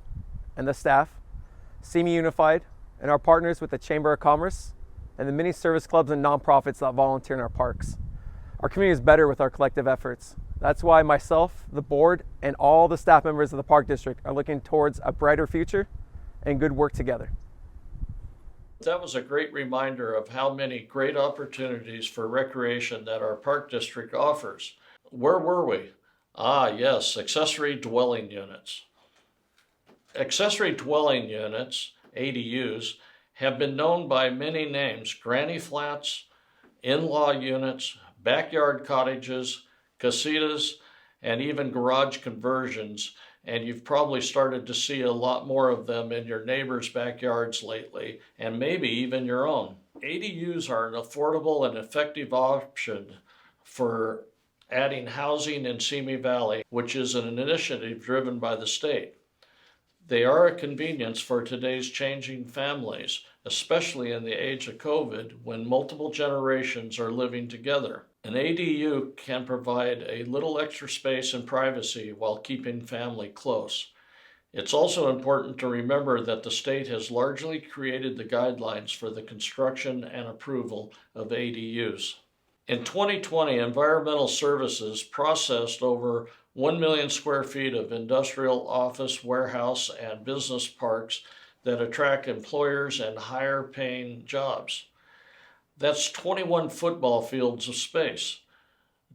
and the staff, Simi Unified, and our partners with the Chamber of Commerce, and the many service clubs and nonprofits that volunteer in our parks. Our community is better with our collective efforts. That's why myself, the board, and all the staff members of the Park District are looking towards a brighter future and good work together. That was a great reminder of how many great opportunities for recreation that our Park District offers. Where were we? Yes, accessory dwelling units. Accessory dwelling units, ADUs, have been known by many names: granny flats, in-law units, backyard cottages, casitas, and even garage conversions. And you've probably started to see a lot more of them in your neighbors' backyards lately, and maybe even your own. ADUs are an affordable and effective option for adding housing in Simi Valley, which is an initiative driven by the state. They are a convenience for today's changing families, especially in the age of COVID, when multiple generations are living together. An ADU can provide a little extra space and privacy while keeping family close. It's also important to remember that the state has largely created the guidelines for the construction and approval of ADUs. In 2020, Environmental Services processed over 1 million square feet of industrial, office, warehouse, and business parks that attract employers and higher paying jobs. That's 21 football fields of space.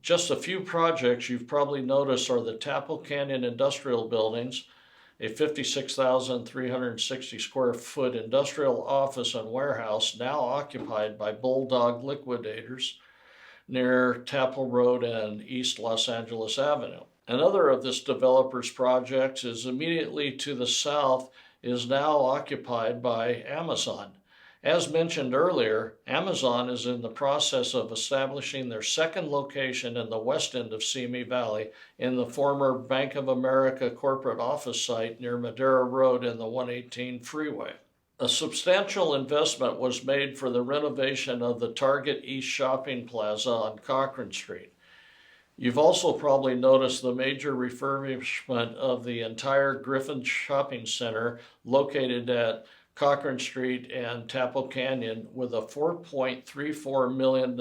Just a few projects you've probably noticed are the Tapple Canyon Industrial Buildings, a 56,360 square foot industrial office and warehouse now occupied by Bulldog Liquidators near Tapple Road and East Los Angeles Avenue. Another of this developer's projects is immediately to the south, is now occupied by Amazon. As mentioned earlier, Amazon is in the process of establishing their second location in the west end of Simi Valley in the former Bank of America corporate office site near Madera Road and the 118 freeway. A substantial investment was made for the renovation of the Target East Shopping Plaza on Cochran Street. You've also probably noticed the major refurbishment of the entire Griffin Shopping Center located at Cochran Street and Tapple Canyon with a $4.34 million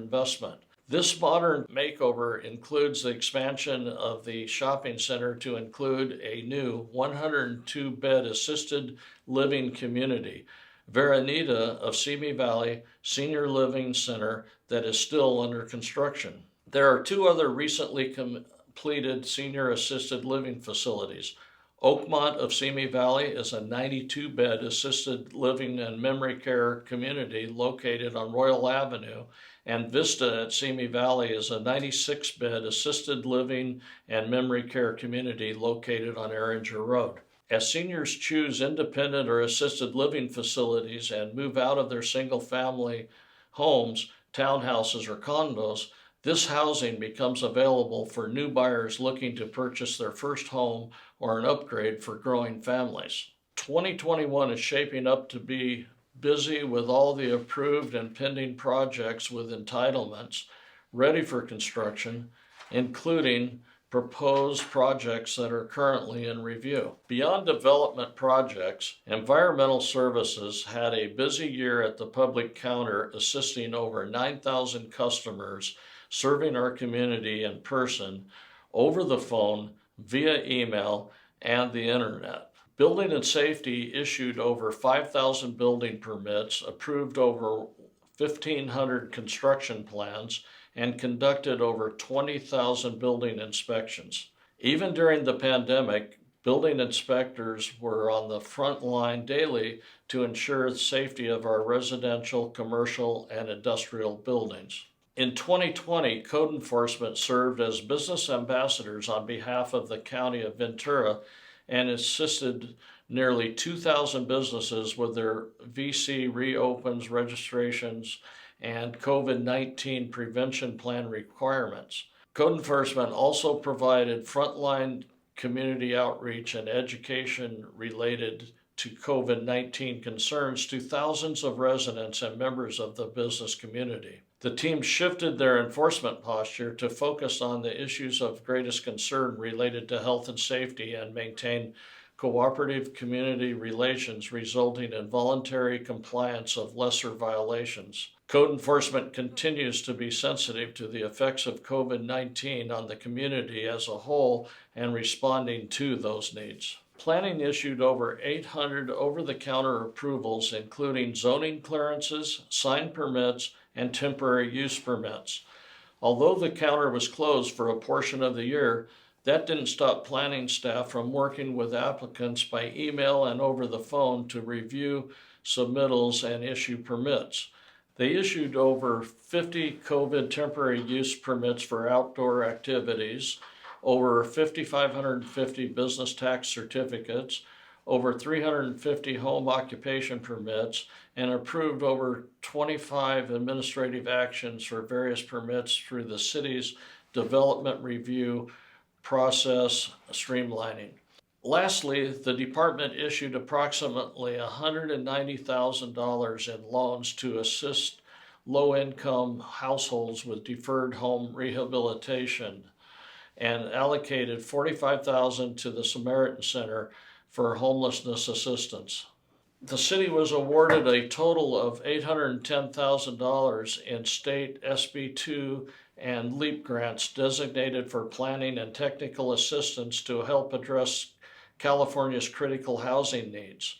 investment. This modern makeover includes the expansion of the shopping center to include a new 102-bed assisted living community, Veranita of Simi Valley Senior Living Center, that is still under construction. There are two other recently completed senior assisted living facilities. Oakmont of Simi Valley is a 92-bed assisted living and memory care community located on Royal Avenue, and Vista at Simi Valley is a 96-bed assisted living and memory care community located on Erringer Road. As seniors choose independent or assisted living facilities and move out of their single-family homes, townhouses, or condos, this housing becomes available for new buyers looking to purchase their first home or an upgrade for growing families. 2021 is shaping up to be busy with all the approved and pending projects with entitlements ready for construction, including proposed projects that are currently in review. Beyond development projects, Environmental Services had a busy year at the public counter, assisting over 9,000 customers, serving our community in person, over the phone, via email, and the internet. Building and Safety issued over 5,000 building permits, approved over 1,500 construction plans, and conducted over 20,000 building inspections. Even during the pandemic, building inspectors were on the front line daily to ensure the safety of our residential, commercial, and industrial buildings. In 2020, code enforcement served as business ambassadors on behalf of the County of Ventura and assisted nearly 2,000 businesses with their VC reopens, registrations, and COVID-19 prevention plan requirements. Code enforcement also provided frontline community outreach and education related to COVID-19 concerns to thousands of residents and members of the business community. The team shifted their enforcement posture to focus on the issues of greatest concern related to health and safety and maintain cooperative community relations, resulting in voluntary compliance of lesser violations. Code enforcement continues to be sensitive to the effects of COVID-19 on the community as a whole and responding to those needs. Planning issued over 800 over-the-counter approvals, including zoning clearances, sign permits, and temporary use permits. Although the counter was closed for a portion of the year, that didn't stop planning staff from working with applicants by email and over the phone to review submittals and issue permits. They issued over 50 COVID temporary use permits for outdoor activities, over 5,550 business tax certificates, over 350 home occupation permits, and approved over 25 administrative actions for various permits through the city's development review process streamlining. Lastly, the department issued approximately $190,000 in loans to assist low-income households with deferred home rehabilitation and allocated $45,000 to the Samaritan Center for homelessness assistance. The city was awarded a total of $810,000 in state SB2 and LEAP grants designated for planning and technical assistance to help address California's critical housing needs.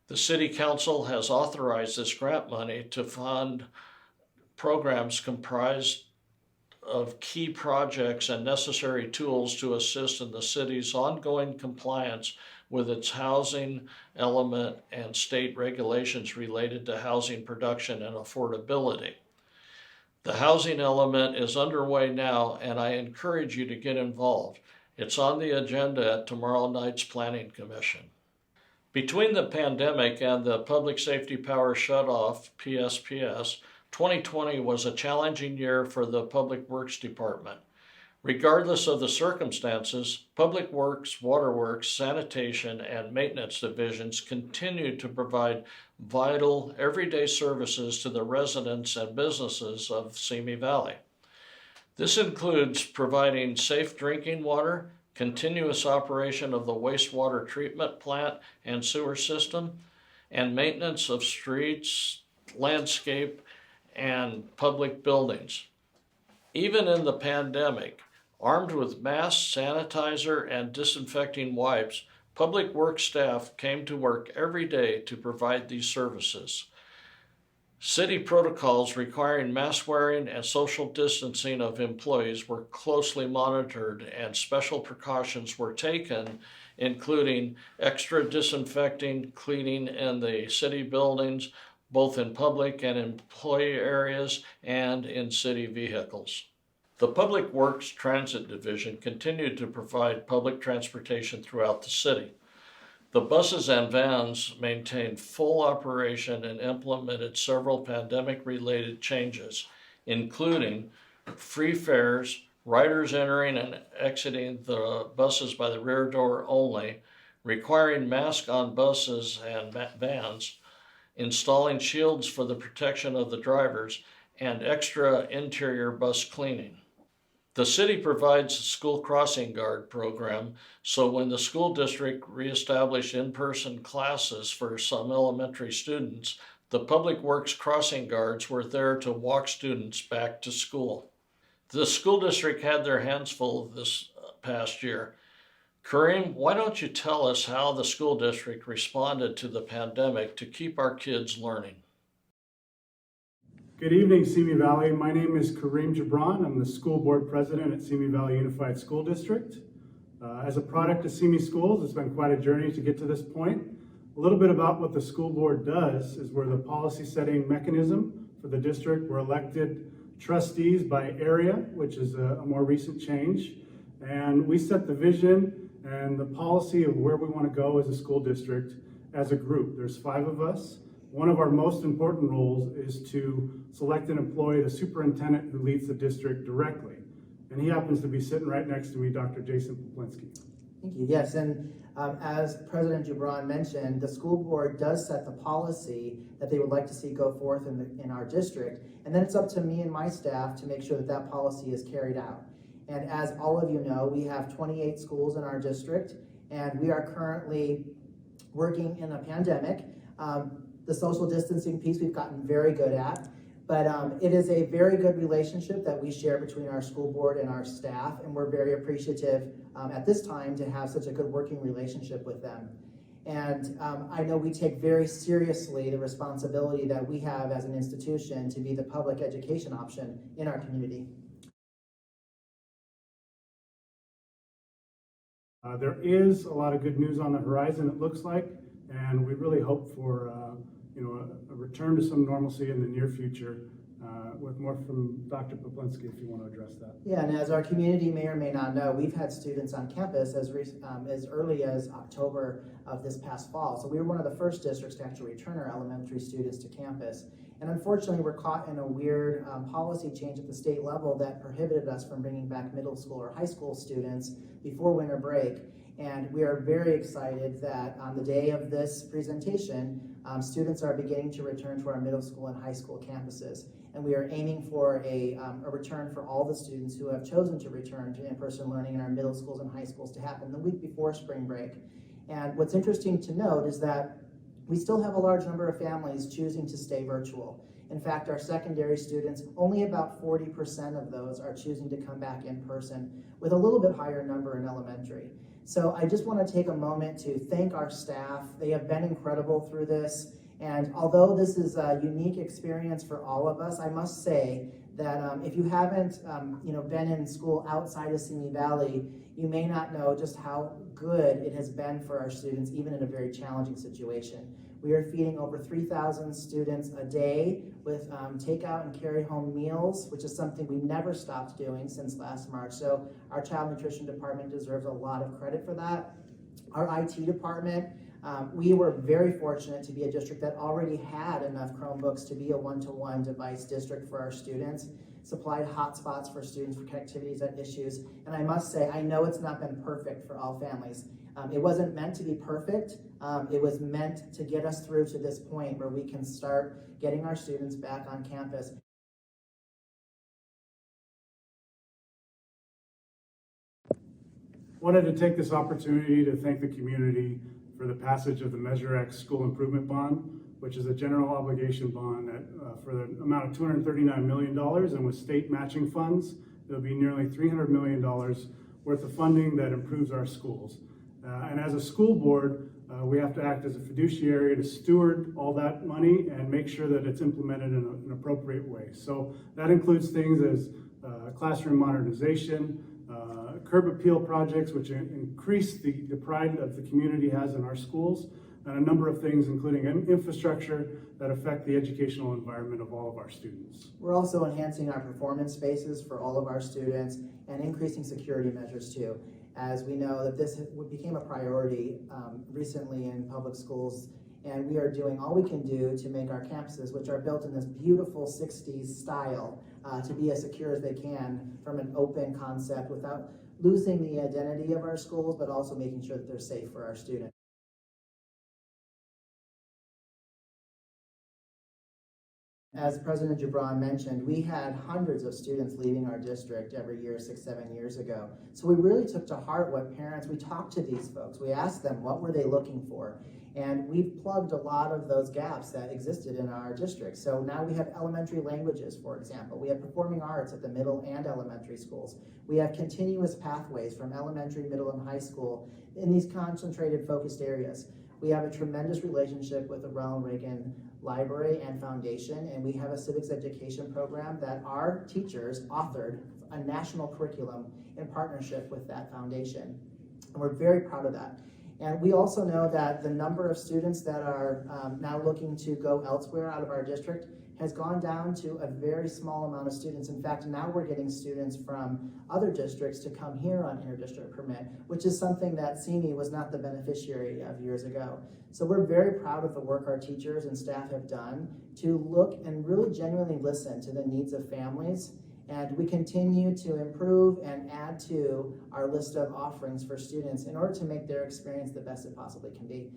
The City Council has authorized this grant money to fund programs comprised of key projects and necessary tools to assist in the city's ongoing compliance with its housing element and state regulations related to housing production and affordability. The housing element is underway now, and I encourage you to get involved. It's on the agenda at tomorrow night's Planning Commission. Between the pandemic and the Public Safety Power Shutoff, PSPS, 2020 was a challenging year for the Public Works Department. Regardless of the circumstances, Public Works, Waterworks, Sanitation, and Maintenance divisions continued to provide vital, everyday services to the residents and businesses of Simi Valley. This includes providing safe drinking water, continuous operation of the wastewater treatment plant and sewer system, and maintenance of streets, landscape, and public buildings. Even in the pandemic, armed with masks, sanitizer, and disinfecting wipes, Public Works staff came to work every day to provide these services. City protocols requiring mask wearing and social distancing of employees were closely monitored, and special precautions were taken, including extra disinfecting, cleaning in the city buildings, both in public and employee areas and in city vehicles. The Public Works Transit Division continued to provide public transportation throughout the city. The buses and vans maintained full operation and implemented several pandemic-related changes, including free fares, riders entering and exiting the buses by the rear door only, requiring masks on buses and vans, installing shields for the protection of the drivers, and extra interior bus cleaning. The city provides a school crossing guard program, so when the school district reestablished in-person classes for some elementary students, the Public Works crossing guards were there to walk students back to school. The school district had their hands full this past year. Kareem, why don't you tell us how the school district responded to the pandemic to keep our kids learning? Good evening, Simi Valley. My name is Kareem Jubran. I'm the school board president at Simi Valley Unified School District. As a product of Simi Schools, it's been quite a journey to get to this point. A little bit about what the school board does is we're the policy setting mechanism for the district. We're elected trustees by area, which is a more recent change. And we set the vision and the policy of where we want to go as a school district as a group. There's 5 of us. One of our most important roles is to select and employ the superintendent who leads the district directly. And he happens to be sitting right next to me, Dr. Jason Peplinski. Thank you. Yes, and as President Jubran mentioned, the school board does set the policy that they would like to see go forth in our district. And then it's up to me and my staff to make sure that that policy is carried out. And as all of you know, we have 28 schools in our district, and we are currently working in a pandemic. The social distancing piece we've gotten very good at, but it is a very good relationship that we share between our school board and our staff, and we're very appreciative at this time to have such a good working relationship with them. And I know we take very seriously the responsibility that we have as an institution to be the public education option in our community. There is a lot of good news on the horizon, it looks like, and we really hope for a return to some normalcy in the near future, with more from Dr. Peplinski if you want to address that. Yeah, and as our community may or may not know, we've had students on campus as early as October of this past fall. So we were one of the first districts to actually return our elementary students to campus. And unfortunately, we're caught in a weird policy change at the state level that prohibited us from bringing back middle school or high school students before winter break. And we are very excited that on the day of this presentation, students are beginning to return to our middle school and high school campuses. And we are aiming for a return for all the students who have chosen to return to in-person learning in our middle schools and high schools to happen the week before spring break. And what's interesting to note is that we still have a large number of families choosing to stay virtual. In fact, our secondary students, only about 40% of those are choosing to come back in person, with a little bit higher number in elementary. So I just want to take a moment to thank our staff. They have been incredible through this. And although this is a unique experience for all of us, I must say that if you haven't been in school outside of Simi Valley, you may not know just how good it has been for our students, even in a very challenging situation. We are feeding over 3,000 students a day with takeout and carry home meals, which is something we never stopped doing since last March. So our child nutrition department deserves a lot of credit for that. Our IT department, we were very fortunate to be a district that already had enough Chromebooks to be a one-to-one device district for our students, supplied hotspots for students for connectivities at issues. And I must say, I know it's not been perfect for all families. It wasn't meant to be perfect. It was meant to get us through to this point where we can start getting our students back on campus. Wanted to take this opportunity to thank the community for the passage of the Measure X School Improvement Bond, which is a general obligation bond for the amount of $239 million, and with state matching funds, there'll be nearly $300 million worth of funding that improves our schools. And as a school board, we have to act as a fiduciary to steward all that money and make sure that it's implemented in an appropriate way. So that includes things as classroom modernization, curb appeal projects, which increase the pride that the community has in our schools, and a number of things, including infrastructure that affect the educational environment of all of our students. We're also enhancing our performance spaces for all of our students and increasing security measures too, as we know that this became a priority recently in public schools, and we are doing all we can do to make our campuses, which are built in this beautiful 60s style, to be as secure as they can from an open concept without losing the identity of our schools, but also making sure that they're safe for our students. As President Jubran mentioned, we had hundreds of students leaving our district every year 6-7 years ago. So we really took to heart what parents, we talked to these folks, we asked them what were they looking for, and we've plugged a lot of those gaps that existed in our district. So now we have elementary languages, for example. We have performing arts at the middle and elementary schools. We have continuous pathways from elementary, middle, and high school in these concentrated, focused areas. We have a tremendous relationship with the Ronald Reagan library and foundation, and we have a civics education program that our teachers authored a national curriculum in partnership with that foundation. And we're very proud of that. And we also know that the number of students that are now looking to go elsewhere out of our district has gone down to a very small amount of students. In fact, now we're getting students from other districts to come here on interdistrict permit, which is something that Simi was not the beneficiary of years ago. So we're very proud of the work our teachers and staff have done to look and really genuinely listen to the needs of families. And we continue to improve and add to our list of offerings for students in order to make their experience the best it possibly can be.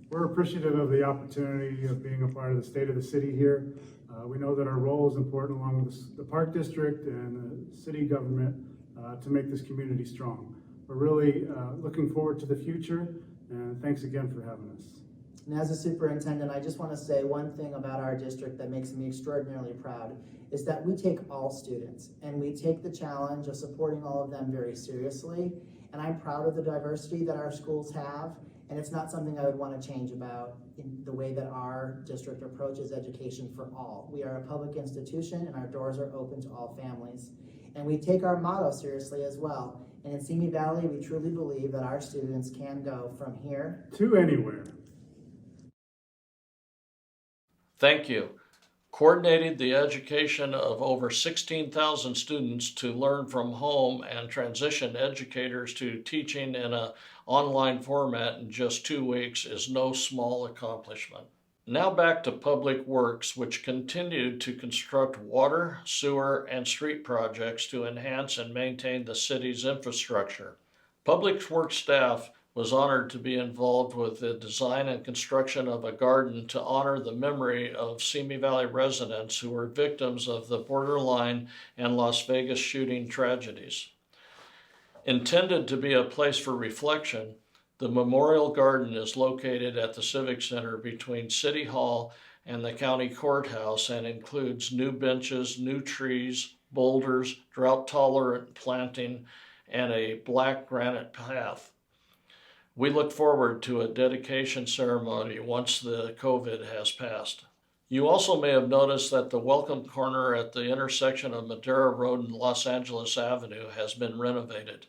We're appreciative of the opportunity of being a part of the state of the city here. We know that our role is important along with the park district and the city government to make this community strong. We're really looking forward to the future, and thanks again for having us. And as a superintendent, I just want to say one thing about our district that makes me extraordinarily proud is that we take all students and we take the challenge of supporting all of them very seriously. And I'm proud of the diversity that our schools have. And it's not something I would want to change about in the way that our district approaches education for all. We are a public institution and our doors are open to all families. And we take our motto seriously as well. And in Simi Valley, we truly believe that our students can go from here to anywhere. Thank you. Coordinating the education of over 16,000 students to learn from home and transition educators to teaching in an online format in just 2 weeks is no small accomplishment. Now back to Public Works, which continued to construct water, sewer, and street projects to enhance and maintain the city's infrastructure. Public Works staff was honored to be involved with the design and construction of a garden to honor the memory of Simi Valley residents who were victims of the Borderline and Las Vegas shooting tragedies. Intended to be a place for reflection, the Memorial Garden is located at the Civic Center between City Hall and the County Courthouse and includes new benches, new trees, boulders, drought-tolerant planting, and a black granite path. We look forward to a dedication ceremony once the COVID has passed. You also may have noticed that the welcome corner at the intersection of Madera Road and Los Angeles Avenue has been renovated.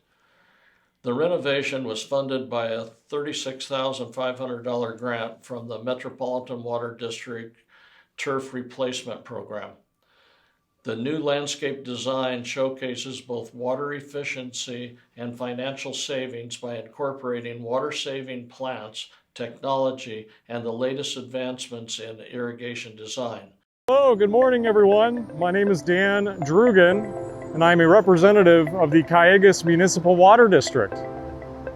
The renovation was funded by a $36,500 grant from the Metropolitan Water District Turf Replacement Program. The new landscape design showcases both water efficiency and financial savings by incorporating water-saving plants, technology, and the latest advancements in irrigation design. Hello, good morning everyone. My name is Dan Drugan, and I'm a representative of the Callegas Municipal Water District.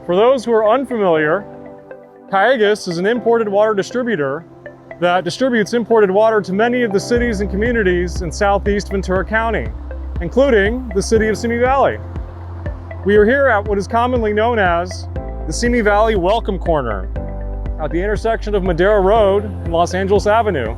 For those who are unfamiliar, Callegas is an imported water distributor that distributes imported water to many of the cities and communities in southeast Ventura County, including the City of Simi Valley. We are here at what is commonly known as the Simi Valley Welcome Corner at the intersection of Madera Road and Los Angeles Avenue.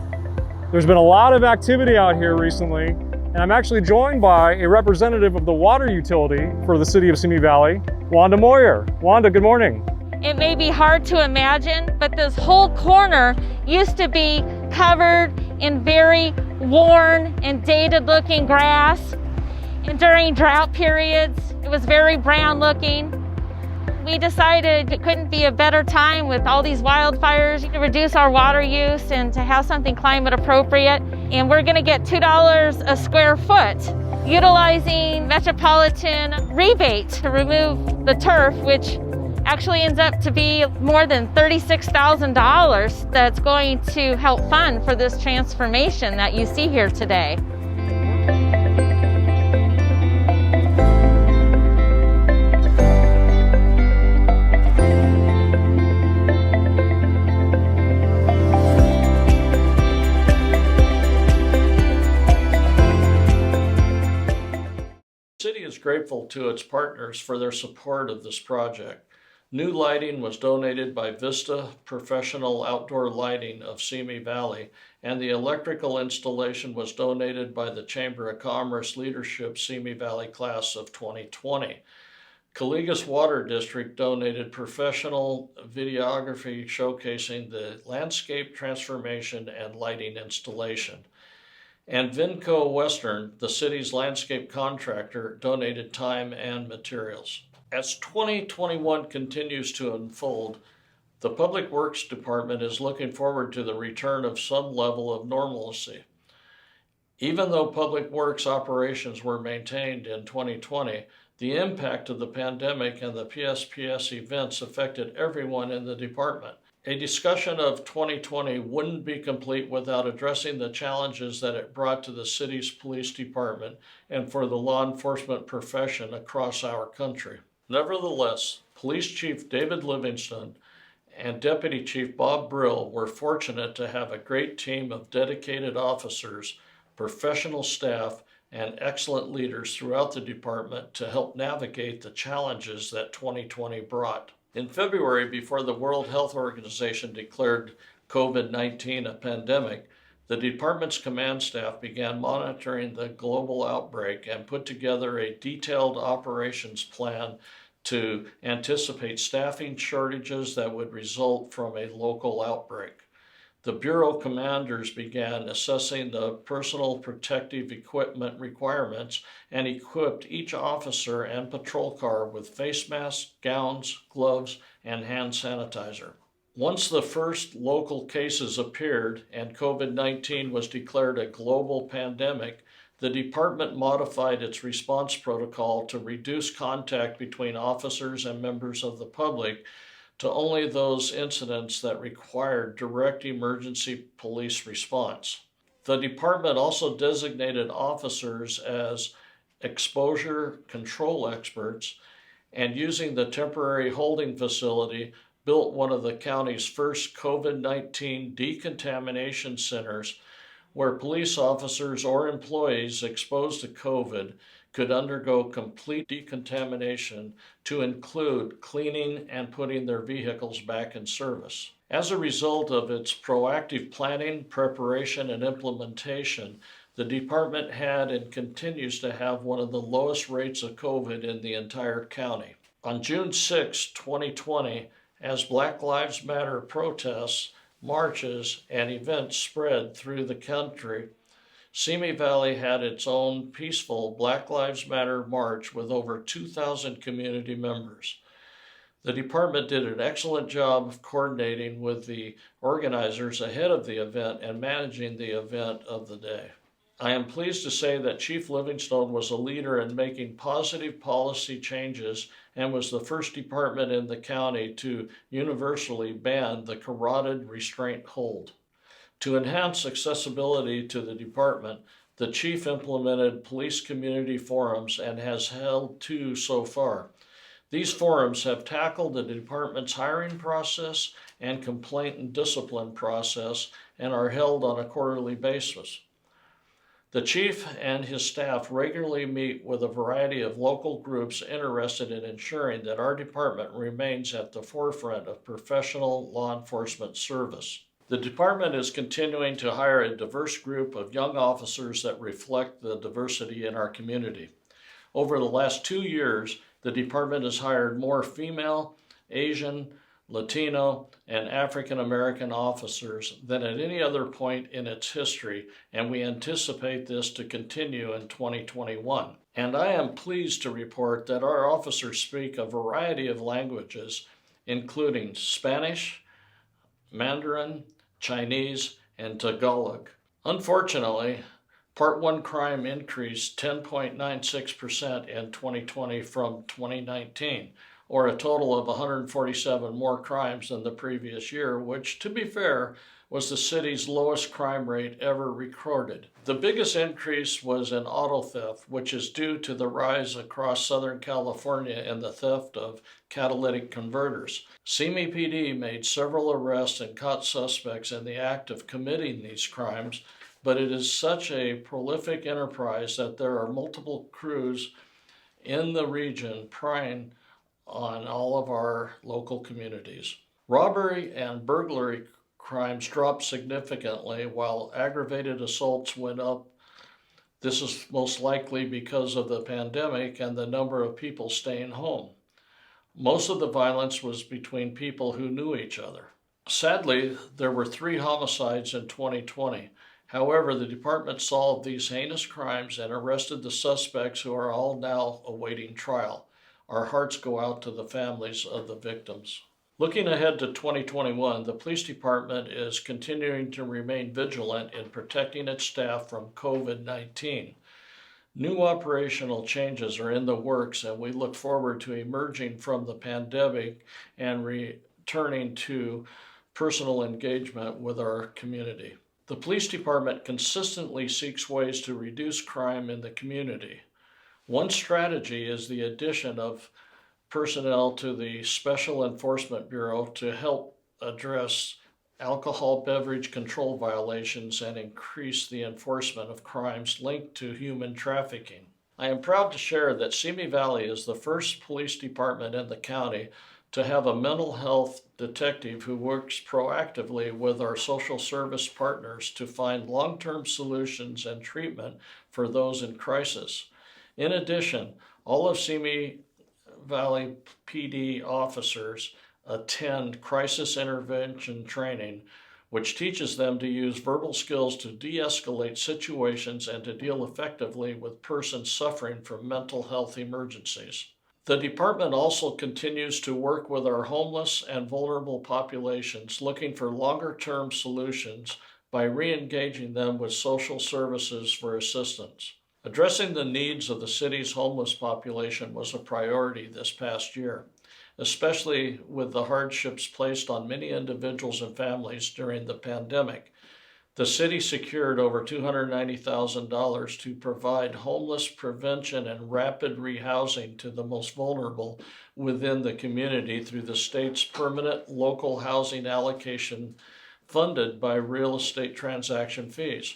There's been a lot of activity out here recently, and I'm actually joined by a representative of the water utility for the City of Simi Valley, Wanda Moyer. Wanda, good morning. It may be hard to imagine, but this whole corner used to be covered in very worn and dated looking grass. And during drought periods, it was very brown looking. We decided it couldn't be a better time with all these wildfires to reduce our water use and to have something climate appropriate. And we're gonna get $2 a square foot, utilizing metropolitan rebate to remove the turf, which actually ends up to be more than $36,000 that's going to help fund for this transformation that you see here today. The city is grateful to its partners for their support of this project. New lighting was donated by Vista Professional Outdoor Lighting of Simi Valley, and the electrical installation was donated by the Chamber of Commerce Leadership Simi Valley Class of 2020. Caligas Water District donated professional videography showcasing the landscape transformation and lighting installation. And Vinco Western, the city's landscape contractor, donated time and materials. As 2021 continues to unfold, the Public Works Department is looking forward to the return of some level of normalcy. Even though Public Works operations were maintained in 2020, the impact of the pandemic and the PSPS events affected everyone in the department. A discussion of 2020 wouldn't be complete without addressing the challenges that it brought to the city's police department and for the law enforcement profession across our country. Nevertheless, Police Chief David Livingston and Deputy Chief Bob Brill were fortunate to have a great team of dedicated officers, professional staff, and excellent leaders throughout the department to help navigate the challenges that 2020 brought. In February, before the World Health Organization declared COVID-19 a pandemic, the department's command staff began monitoring the global outbreak and put together a detailed operations plan to anticipate staffing shortages that would result from a local outbreak. The Bureau commanders began assessing the personal protective equipment requirements and equipped each officer and patrol car with face masks, gowns, gloves, and hand sanitizer. Once the first local cases appeared and COVID-19 was declared a global pandemic, the department modified its response protocol to reduce contact between officers and members of the public to only those incidents that required direct emergency police response. The department also designated officers as exposure control experts, and using the temporary holding facility, built one of the county's first COVID-19 decontamination centers where police officers or employees exposed to COVID could undergo complete decontamination to include cleaning and putting their vehicles back in service. As a result of its proactive planning, preparation, and implementation, the department had and continues to have one of the lowest rates of COVID in the entire county. On June 6, 2020, as Black Lives Matter protests, marches, and events spread through the country, Simi Valley had its own peaceful Black Lives Matter march with over 2,000 community members. The department did an excellent job of coordinating with the organizers ahead of the event and managing the event of the day. I am pleased to say that Chief Livingstone was a leader in making positive policy changes and was the first department in the county to universally ban the carotid restraint hold. To enhance accessibility to the department, the chief implemented police community forums and has held 2 so far. These forums have tackled the department's hiring process and complaint and discipline process and are held on a quarterly basis. The chief and his staff regularly meet with a variety of local groups interested in ensuring that our department remains at the forefront of professional law enforcement service. The department is continuing to hire a diverse group of young officers that reflect the diversity in our community. Over the last 2 years, the department has hired more female, Asian, Latino, and African American officers than at any other point in its history, and we anticipate this to continue in 2021. And I am pleased to report that our officers speak a variety of languages, including Spanish, Mandarin, Chinese, and Tagalog. Unfortunately, Part 1 crime increased 10.96% in 2020 from 2019, or a total of 147 more crimes than the previous year, which, to be fair, was the city's lowest crime rate ever recorded. The biggest increase was in auto theft, which is due to the rise across Southern California in the theft of catalytic converters. Simi PD made several arrests and caught suspects in the act of committing these crimes, but it is such a prolific enterprise that there are multiple crews in the region prying on all of our local communities. Robbery and burglary crimes dropped significantly while aggravated assaults went up. This is most likely because of the pandemic and the number of people staying home. Most of the violence was between people who knew each other. Sadly, there were 3 homicides in 2020. However, the department solved these heinous crimes and arrested the suspects, who are all now awaiting trial. Our hearts go out to the families of the victims. Looking ahead to 2021, the police department is continuing to remain vigilant in protecting its staff from COVID-19. New operational changes are in the works, and we look forward to emerging from the pandemic and returning to personal engagement with our community. The police department consistently seeks ways to reduce crime in the community. One strategy is the addition of personnel to the Special Enforcement Bureau to help address alcohol beverage control violations and increase the enforcement of crimes linked to human trafficking. I am proud to share that Simi Valley is the first police department in the county to have a mental health detective who works proactively with our social service partners to find long-term solutions and treatment for those in crisis. In addition, all of Simi Valley PD officers attend crisis intervention training, which teaches them to use verbal skills to de-escalate situations and to deal effectively with persons suffering from mental health emergencies. The department also continues to work with our homeless and vulnerable populations, looking for longer-term solutions by re-engaging them with social services for assistance. Addressing the needs of the city's homeless population was a priority this past year, especially with the hardships placed on many individuals and families during the pandemic. The city secured over $290,000 to provide homeless prevention and rapid rehousing to the most vulnerable within the community through the state's permanent local housing allocation funded by real estate transaction fees.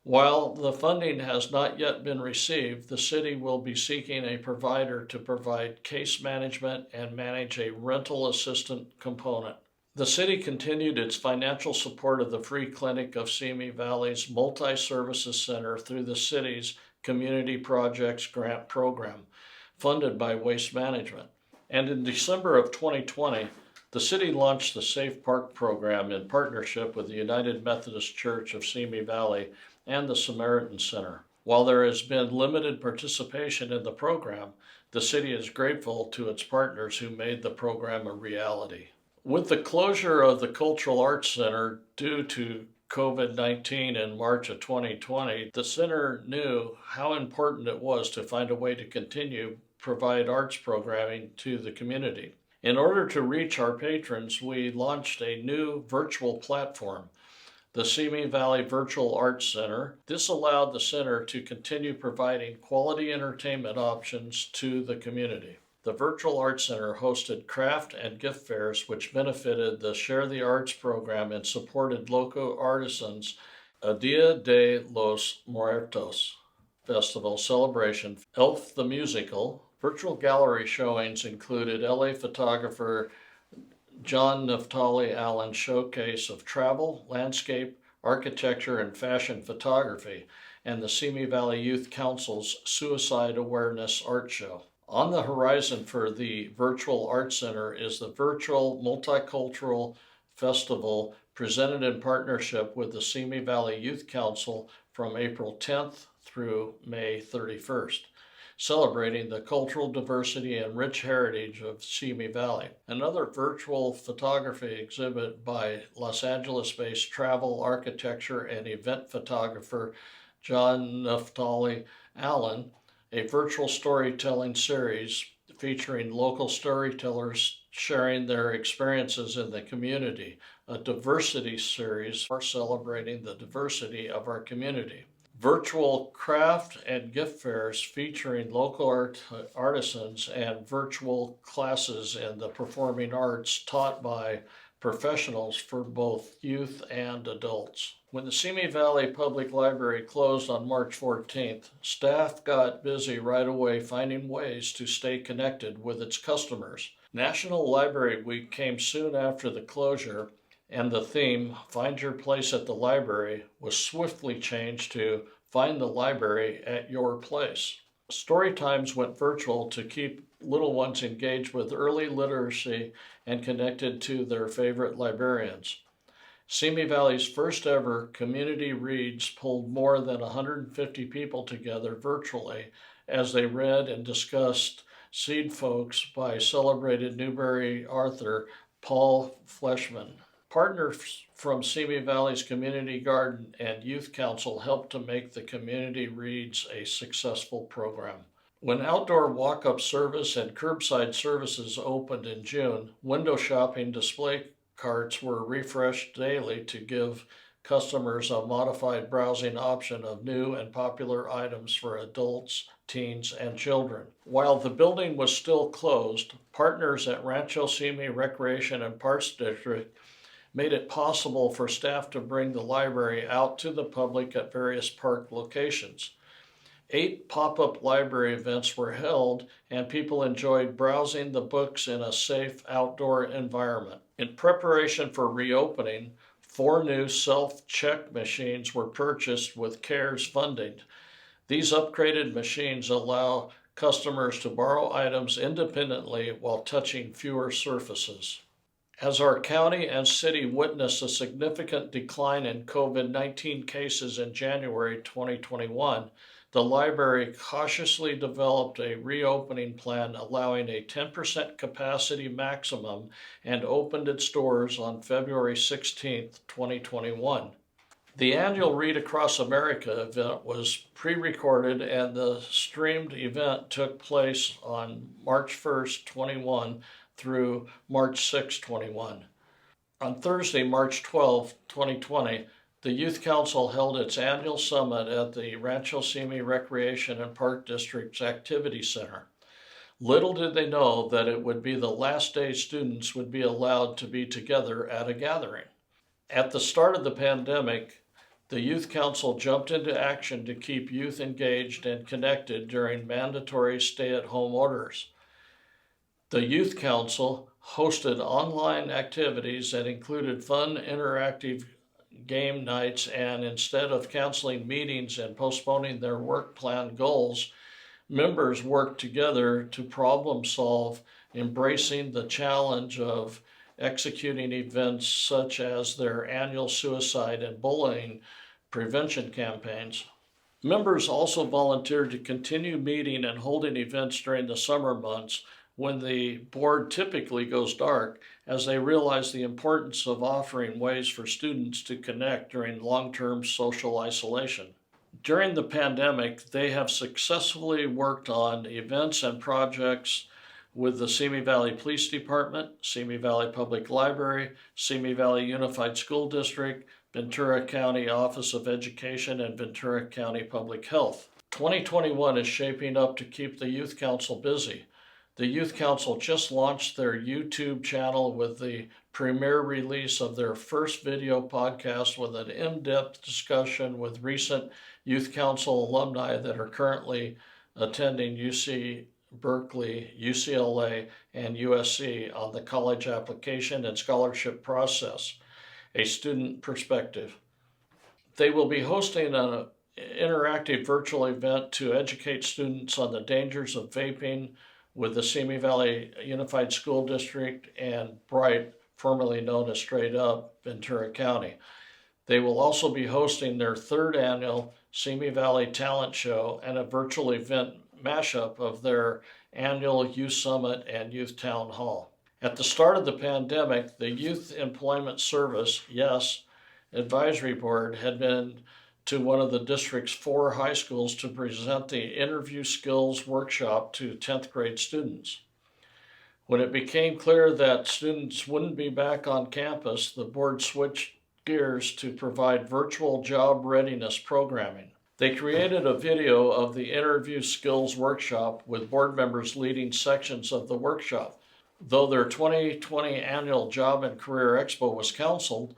While the funding has not yet been received, the city will be seeking a provider to provide case management and manage a rental assistant component. The city continued its financial support of the Free Clinic of Simi Valley's Multi-Services Center through the city's Community Projects Grant Program, funded by Waste Management. And in December of 2020, the city launched the Safe Park program in partnership with the United Methodist Church of Simi Valley and the Samaritan Center. While there has been limited participation in the program, the city is grateful to its partners who made the program a reality. With the closure of the Cultural Arts Center due to COVID-19 in March of 2020, the center knew how important it was to find a way to continue provide arts programming to the community. In order to reach our patrons, we launched a new virtual platform, the Simi Valley Virtual Arts Center. This allowed the center to continue providing quality entertainment options to the community. The Virtual Arts Center hosted craft and gift fairs, which benefited the Share the Arts program and supported local artisans. A Dia de los Muertos festival celebration, Elf the Musical. Virtual gallery showings included LA photographer John Naphtali Allen's showcase of travel, landscape, architecture, and fashion photography, and the Simi Valley Youth Council's Suicide Awareness Art Show. On the horizon for the Virtual Arts Center is the Virtual Multicultural Festival, presented in partnership with the Simi Valley Youth Council from April 10th through May 31st. Celebrating the cultural diversity and rich heritage of Simi Valley. Another virtual photography exhibit by Los Angeles-based travel, architecture, and event photographer John Naphtali Allen, a virtual storytelling series featuring local storytellers sharing their experiences in the community, a diversity series for celebrating the diversity of our community. Virtual craft and gift fairs featuring local artisans and virtual classes in the performing arts taught by professionals for both youth and adults. When the Simi Valley Public Library closed on March 14th, staff got busy right away finding ways to stay connected with its customers. National Library Week came soon after the closure, and the theme, Find Your Place at the Library, was swiftly changed to Find the Library at Your Place. Story times went virtual to keep little ones engaged with early literacy and connected to their favorite librarians. Simi Valley's first ever Community Reads pulled more than 150 people together virtually as they read and discussed Seed Folks by celebrated Newbery author Paul Fleshman. Partners from Simi Valley's Community Garden and Youth Council helped to make the Community Reads a successful program. When outdoor walk-up service and curbside services opened in June, window shopping display carts were refreshed daily to give customers a modified browsing option of new and popular items for adults, teens, and children. While the building was still closed, partners at Rancho Simi Recreation and Parks District made it possible for staff to bring the library out to the public at various park locations. 8 pop-up library events were held, and people enjoyed browsing the books in a safe outdoor environment. In preparation for reopening, 4 new self-check machines were purchased with CARES funding. These upgraded machines allow customers to borrow items independently while touching fewer surfaces. As our county and city witnessed a significant decline in COVID-19 cases in January 2021, the library cautiously developed a reopening plan allowing a 10% capacity maximum and opened its doors on February 16, 2021. The annual Read Across America event was pre-recorded, and the streamed event took place on March 1st, 21 through March 6, 21. On Thursday, March 12, 2020, the Youth Council held its annual summit at the Rancho Simi Recreation and Park District's Activity Center. Little did they know that it would be the last day students would be allowed to be together at a gathering. At the start of the pandemic, the Youth Council jumped into action to keep youth engaged and connected during mandatory stay-at-home orders. The Youth Council hosted online activities that included fun, interactive game nights, and instead of canceling meetings and postponing their work plan goals, members worked together to problem solve, embracing the challenge of executing events such as their annual suicide and bullying prevention campaigns. Members also volunteered to continue meeting and holding events during the summer months when the board typically goes dark, as they realize the importance of offering ways for students to connect during long-term social isolation. During the pandemic, they have successfully worked on events and projects with the Simi Valley Police Department, Simi Valley Public Library, Simi Valley Unified School District, Ventura County Office of Education, and Ventura County Public Health. 2021 is shaping up to keep the Youth Council busy. The Youth Council just launched their YouTube channel with the premiere release of their first video podcast with an in-depth discussion with recent Youth Council alumni that are currently attending UC Berkeley, UCLA, and USC on the college application and scholarship process, a student perspective. They will be hosting an interactive virtual event to educate students on the dangers of vaping with the Simi Valley Unified School District and Bright, formerly known as Straight Up, Ventura County. They will also be hosting their 3rd annual Simi Valley Talent Show and a virtual event mashup of their annual Youth Summit and Youth Town Hall. At the start of the pandemic, the Youth Employment Service, YES, Advisory Board had been to one of the district's 4 high schools to present the interview skills workshop to 10th grade students. When it became clear that students wouldn't be back on campus, the board switched gears to provide virtual job readiness programming. They created a video of the interview skills workshop with board members leading sections of the workshop. Though their 2020 annual Job and Career Expo was canceled,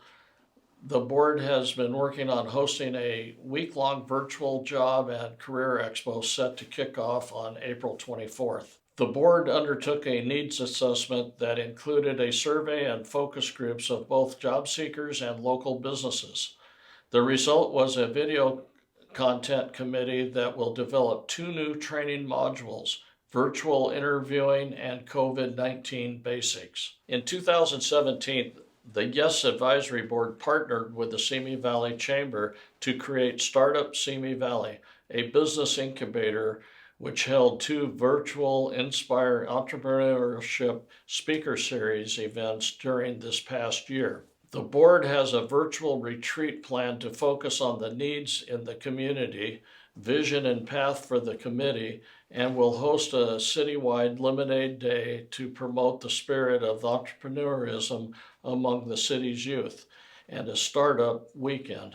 the board has been working on hosting a week-long virtual job and career expo set to kick off on April 24th. The board undertook a needs assessment that included a survey and focus groups of both job seekers and local businesses. The result was a video content committee that will develop 2 new training modules, virtual interviewing and COVID-19 basics. In 2017, the YES Advisory Board partnered with the Simi Valley Chamber to create Startup Simi Valley, a business incubator which held 2 virtual Inspire Entrepreneurship Speaker Series events during this past year. The board has a virtual retreat plan to focus on the needs in the community, vision and path for the committee, and will host a citywide lemonade day to promote the spirit of entrepreneurism among the city's youth, and a startup weekend.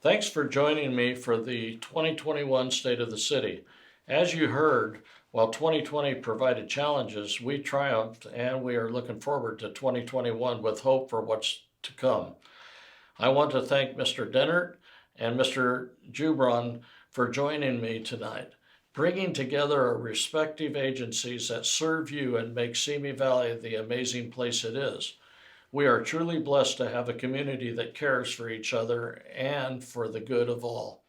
Thanks for joining me for the 2021 State of the City. As you heard, while 2020 provided challenges, we triumphed, and we are looking forward to 2021 with hope for what's to come. I want to thank Mr. Dennert and Mr. Jubran for joining me tonight, bringing together our respective agencies that serve you and make Simi Valley the amazing place it is. We are truly blessed to have a community that cares for each other and for the good of all.